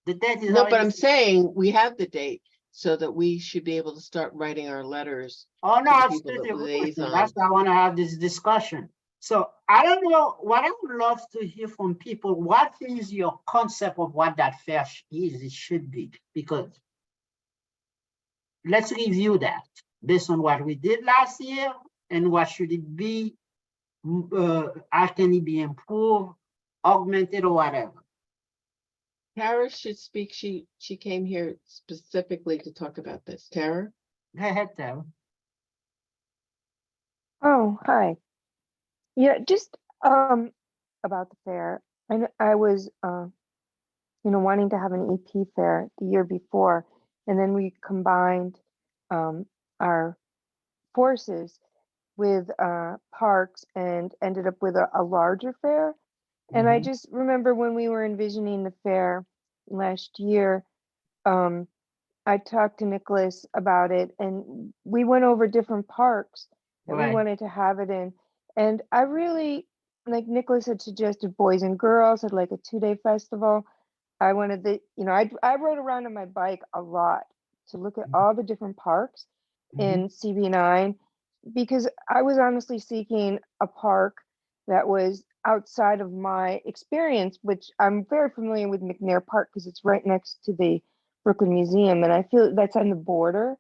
The date is No, but already. I'm saying we have the date so that we should be able to start writing our letters. Oh, no, to the I people that absolutely we agree with you. liaison. That's why I want to have this discussion. So I don't know, what I would love to hear from people, what is your concept of what that fair is, it should be? Because let's review that based on what we did last year and what should it be, how can it be improved, augmented or whatever. Tara should speak. She came here specifically to talk about this. Tara? Go ahead, Tara. Oh, hi. Yeah, just about the fair. I was wanting to have an EP fair the year before, and then we combined our forces with parks and ended up with a larger fair. And I Mhm. just remember when we were envisioning the fair last year, um, I talked to Nicholas about it, and we went over different parks that we Right. wanted to have it in. And I really, like Nicholas had suggested, Boys and Girls had like a 2-day festival. I wanted I rode around on my bike a lot to look at all the different parks in CB9 because I was honestly seeking a park that was outside of my experience, which I'm very familiar with McNair Park because it's right next to the Brooklyn Museum. And I feel that's on the border,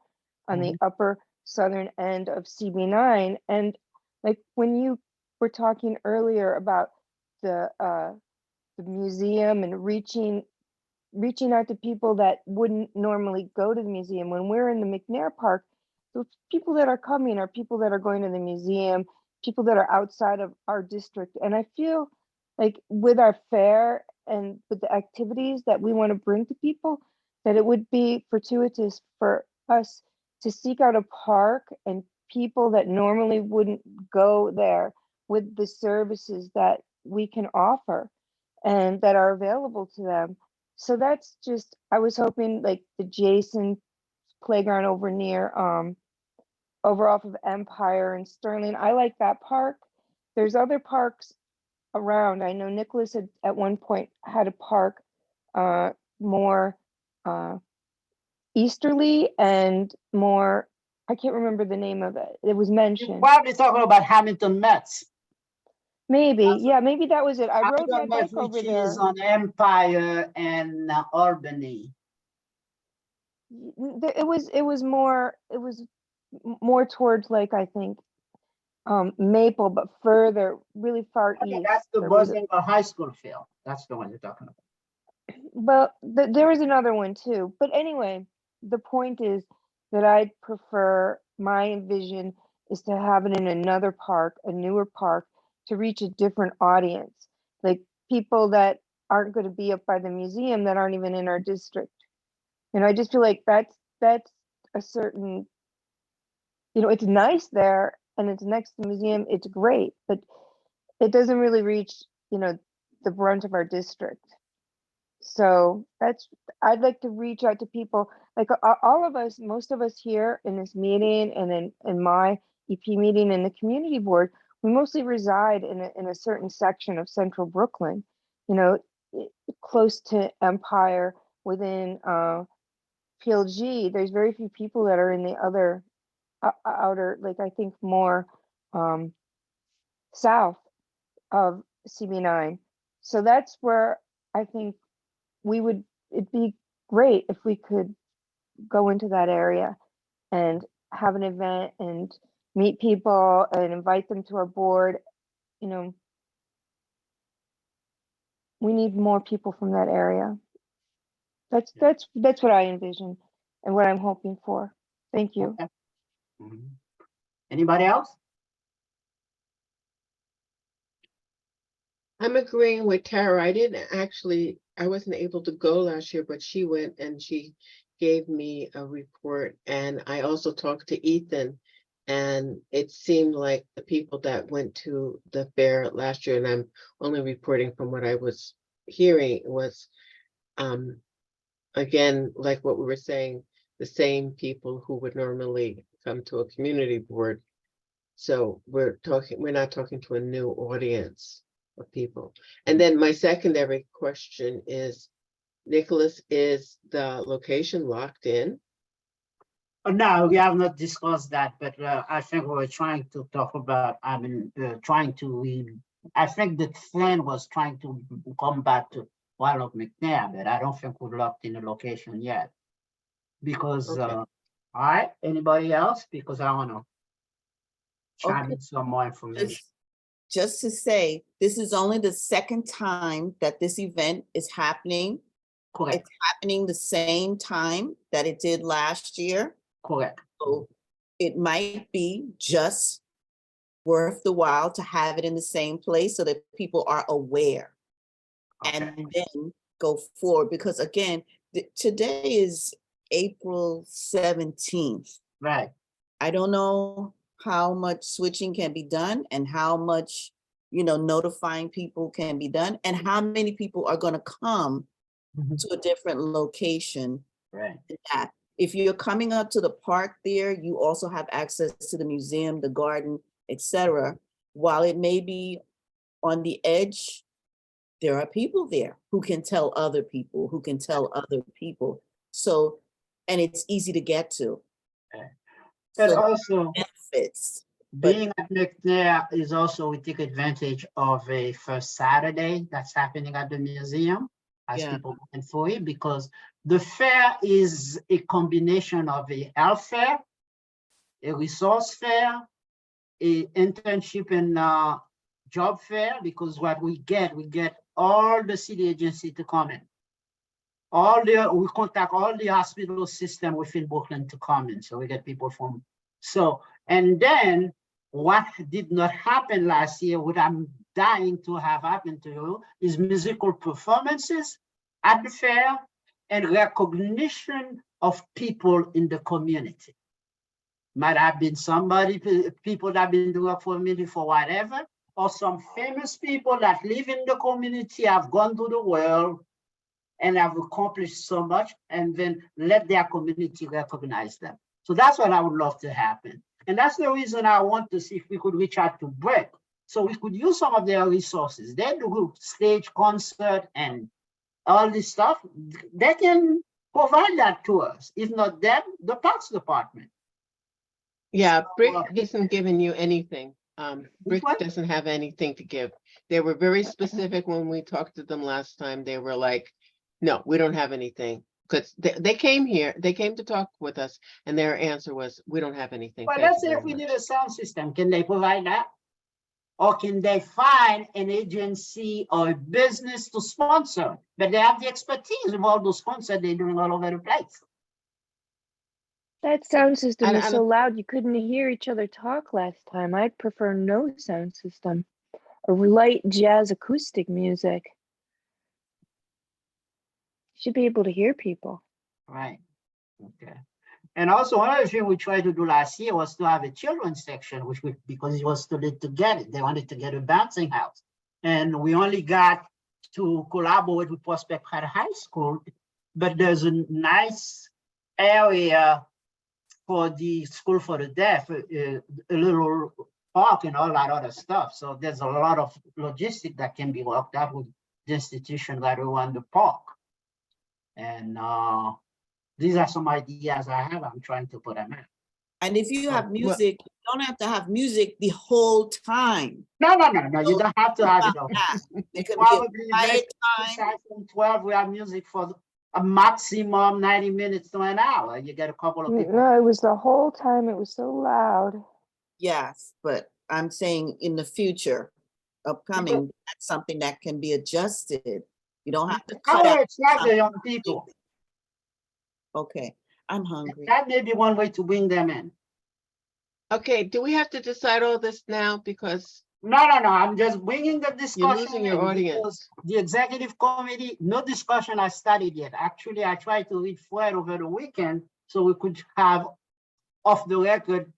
on the upper southern end of CB9. And like when you were talking earlier about the museum and reaching out to people that wouldn't normally go to the museum. When we're in the McNair Park, the people that are coming are people that are going to the museum, people that are outside of our district. And I feel like with our fair and with the activities that we want to bring to people, that it would be fortuitous for us to seek out a park and people that normally wouldn't go there with the services that we can offer and that are available to them. So that's just, I was hoping like the Jason playground over off of Empire and Sterling. I like that park. There's other parks around. I know Nicholas had at one point had a park more easterly and more, I can't remember the name of it. It was You're mentioned. probably talking about Hamilton Mets. Maybe, That's- yeah, maybe that was it. I rode my Hamilton Mets, bike over which there. is on Empire and Albany. More towards like I think Maple, but further, really far Okay, east. that's the There was Boston High School field. That's the one you're talking about. there was another one too. But anyway, the point is that I'd prefer, my vision is to have it in another park, a newer park, to reach a different audience, like people that aren't going to be up by the museum that aren't even in our district. And I just feel like that's a certain, it's nice there and it's next to the museum, it's great, but it doesn't really reach, the brunt of our district. So I'd like to reach out to people, like all of us, most of us here in this meeting and in my EP meeting and the community board, we mostly reside in a certain section of central Brooklyn, close to Empire, within PLG. There's very few people that are in the other outer, like I think more south of CB9. So that's where I think it'd be great if we could go into that area and have an event and meet people and invite them to our board. You know, we need more people from that area. That's what I envision and what I'm hoping for. Thank you. Okay. Mhm. Anybody else? I'm agreeing with Tara. I wasn't able to go last year, but she went and she gave me a report. And I also talked to Ethan. And it seemed like the people that went to the fair last year, and I'm only reporting from what I was hearing, was again, like what we were saying, the same people who would normally come to a community board. So we're not talking to a new audience of people. And then my secondary question is, Nicholas, is the location locked in? No, we have not discussed that, but I think we were trying to talk about, I think the plan was trying to come back to Wildlife McNair, but I don't think we're locked in a location yet. Because, Okay. all right, anybody else? Because I want to chime Okay. in some more information. Just to say, this is only the second time that this event is happening. Correct, It's happening the same time that it did last year. correct. So it might be just worth the while to have it in the same place so that people are aware. Okay. And then go forward, because again, today is April 17th. Right, I don't know how much switching can be done and how much, notifying people can be done and how many people are going to come Mhm. to a different location. right. That if you're coming up to the park there, you also have access to the museum, the garden, etc. While it may be on the edge, there are people there who can tell other people, who can tell other people. So, and it's easy to get to. But So also, benefits. But being at McNair is also, we take advantage of a first Saturday that's happening at the museum as Yeah. people looking for it, because the fair is a combination of a health fair, a resource fair, a internship and job fair, because what we get all the city agency to come in. We contact all the hospital system within Brooklyn to come in. So we get people from, and then what did not happen last year, what I'm dying to have happen to you, is musical performances at the fair and recognition of people in the community. Might have been people that have been doing for community for whatever, or some famous people that live in the community, have gone to the world and have accomplished so much, and then let their community recognize them. So that's what I would love to happen. And that's the reason I want to see if we could reach out to BRIC, so we could use some of their resources. They do stage concert and all this stuff. They can provide that to us. If not them, the Parks Department. Yeah, Brick Well, isn't giving you anything. Brick what? doesn't have anything to give. They were very specific when we talked to them last time. They were like, no, we don't have anything. Because they came here, they came to talk with us, and their answer was, we don't have anything. Well, Thank let's you say very if we much." did a sound system, can they provide that? Or can they find an agency or a business to sponsor? But they have the expertise of all those concerts they're doing all over the place. That sound system I is so don't- loud you couldn't hear each other talk last time. I'd prefer no sound system or light jazz acoustic music. You should be able to hear people. Right, okay. And also one other thing we tried to do last year was to have a children's section, because it was too late to get it. They wanted to get a bouncing house. And we only got to collaborate with Prospect Park High School, but there's a nice area for the school for the deaf, a little park and all that other stuff. So there's a lot of logistics that can be worked out with the institution that we want the park. And these are some ideas I have. I'm trying to put them in. and if you have well- music, you don't have to have music the whole time. No, you don't have to have it all. There could be Probably a quiet time. aside from 12, we have music for a maximum 90 minutes to an hour. You get a couple of people. No, it was the whole time. It was so loud. Yes, but I'm saying in the future, upcoming, that's something that can be adjusted. You don't have to I cut will out. attract the something. young people. Okay, I'm hungry. That may be one way to bring them in. Okay, do we have to decide all this now? Because No, I'm just bringing the discussion. losing your in audience. because The executive committee, no discussion has started yet. Actually, I tried to read Fred over the weekend so we could have off the record,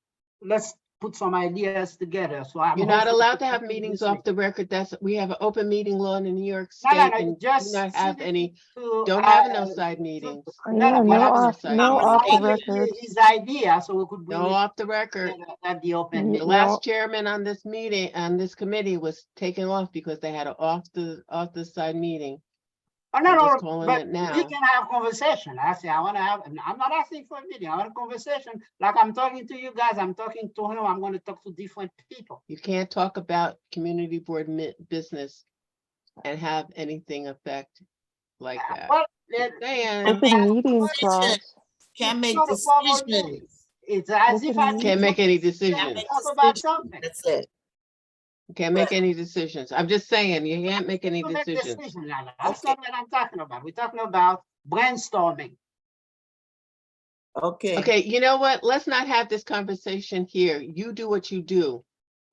let's put some ideas together. So I'm. you're not hoping allowed to to have continue meetings this off week. the record. We have an open meeting law in New York No, State and do just not have send it any, to, don't have no uh, side meetings. No, We but have I'm no saying- side no meetings. off the record. His idea, so we could bring No it off the record. together at the open The meeting. last chairman on this meeting, on this committee was taken off because they had an off the side meeting. Oh, I'm just no, calling but it we now. can have conversation. I say, I want to have, and I'm not asking for a meeting. I want a conversation. Like I'm talking to you guys, I'm talking to him. I'm going to talk to different people. You can't talk about community board business and have anything affect like that. Well, Saying, Open meetings Decision. laws. Can't make not a formal decisions. meeting. It's as if I. Open can't make any Can't decisions. make Talk about decisions. something. That's it. Can't make any decisions. I'm just saying, you can't make any To make decisions. decisions, Lala. That's Okay. not what I'm talking about. We're talking about brainstorming. Okay. Okay, you know what? Let's not have this conversation here. You do what you do.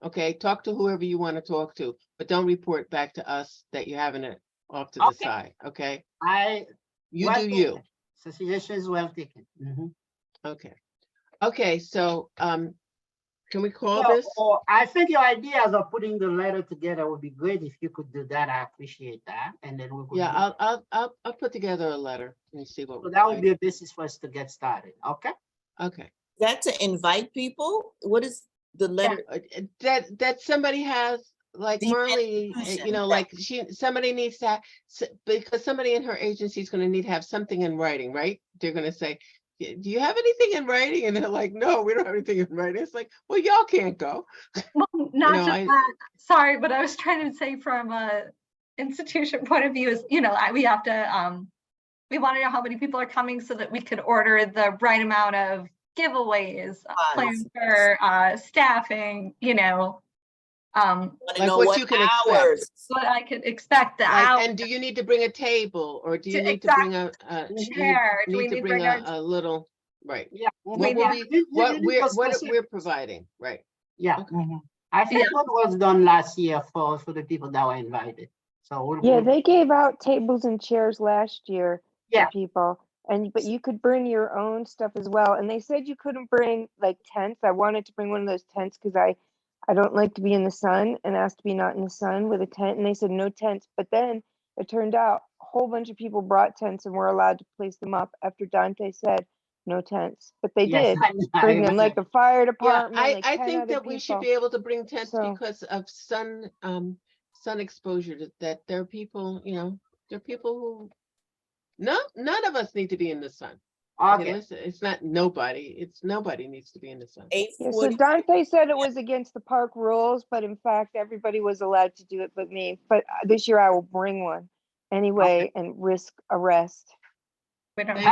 Okay, talk to whoever you want to talk to, but don't report back to us that you're having it off to the Okay. side, okay? I. You well do you. taken. Suggestion is well taken. Okay. Okay, so, can we call So, this? I think your ideas of putting the letter together would be great. If you could do that, I appreciate that. And then we could. Yeah, I'll put together a letter and see what. So that would like. be a basis for us to get started, okay? Okay. That to invite people? What is the letter? That somebody has, like The Marley, institution, you know, yeah. like somebody needs to, because somebody in her agency is gonna need to have something in writing, right? They're gonna say, do you have anything in writing? And they're like, no, we don't have anything in writing. It's like, well, y'all can't go. Well, not know, just that, sorry, but I was trying to say from a institution point of view is, we have to, we want to know how many people are coming so that we could order the right amount of giveaways, plan for staffing, Wanna Like know what what you can expect. hours? what I could expect the Like, hours, and do you need to bring a table or do you To- need to bring a, chair, do we need to need to bring bring our, a little, right? Yeah. What We will need- we, what You need to what specific- we're providing, right? Yeah. Okay. I think what was done last year for the people that were invited. So. Yeah, they gave out tables and chairs last year Yeah. to people. But you could bring your own stuff as well. And they said you couldn't bring like tents. I wanted to bring one of those tents because I don't like to be in the sun and asked to be not in the sun with a tent. And they said no tents. But then it turned out a whole bunch of people brought tents and were allowed to place them up after Dante said no tents. But they Yes, did I bring them, like the fire Yeah, department, like I 10 think other that we should people. be able to bring tents So- because of sun exposure, that there are people, there are people who, none of us need to be in the sun. Okay, Okay, listen, it's not nobody, it's nobody needs to be in the sun. Yeah, so 8:40. Dante said it was against the park rules, but in fact, everybody was allowed to do it but me. But this year I will bring one anyway and risk arrest. we don't Thank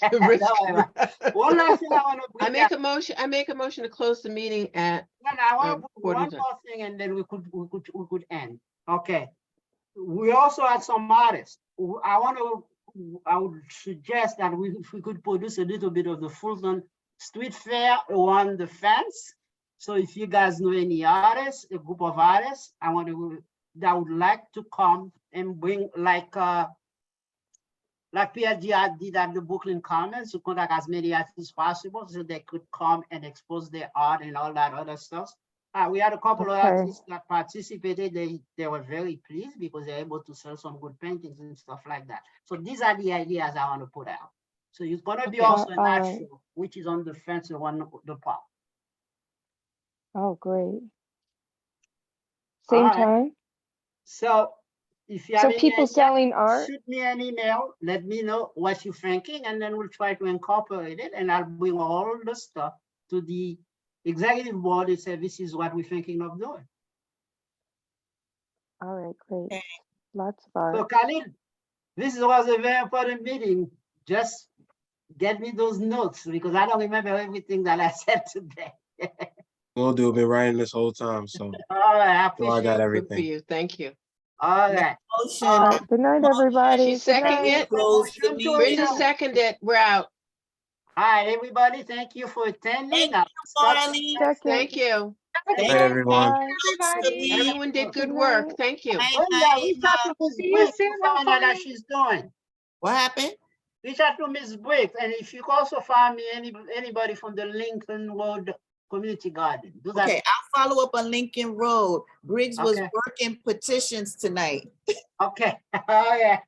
have. you. Risk- Don't worry one last thing I want to. I make a motion to close the meeting at, I want to put quarter one to- more thing and then we could end. Okay. We also had some artists. I would suggest that if we could produce a little bit of the Fulton Street Fair around the fence. So if you guys know any artists, a group of artists, that would like to come and bring like PLG did at the Brooklyn Commons to contact as many artists as possible so they could come and expose their art and all that other stuff. We had a couple of Okay. artists that participated. They were very pleased because they're able to sell some good paintings and stuff like that. So these are the ideas I want to put out. So it's going to be Okay. also an art Alright. show, which is on the fence around the park. Oh, great. Same Alright. time? So if you have So any people idea, selling art? shoot me an email, let me know what you're thinking, and then we'll try to incorporate it, and I'll bring all the stuff to the executive board and say, this is what we're thinking of doing. All right, great. Okay. Lots of So art. Khalil, this was a very important meeting. Just get me those notes because I don't remember everything that I said today. Will do. Been writing this whole time, so All right, I so I appreciate got it. Good for everything. you. Thank you. All right. Motion. All right, good night, everybody. She's Good seconding night. it. Close the Motion to Brenda meeting. adjourn. seconded. We're out. All right, everybody, thank you for attending. Thank Marley. Second. Thank you. Thank Night, everyone. Bye. Close the meeting. Everyone did good Good work. night. Thank you. Bye, Brenda, reach out to Ms. See you Briggs to soon, find out how everybody. she's doing. What happened? Reach out to Ms. Briggs, and if you can also find me anybody from the Lincoln Road Community Garden. Do that. Okay, I'll follow up on Lincoln Road. Briggs was Okay. working petitions tonight. Okay, all right.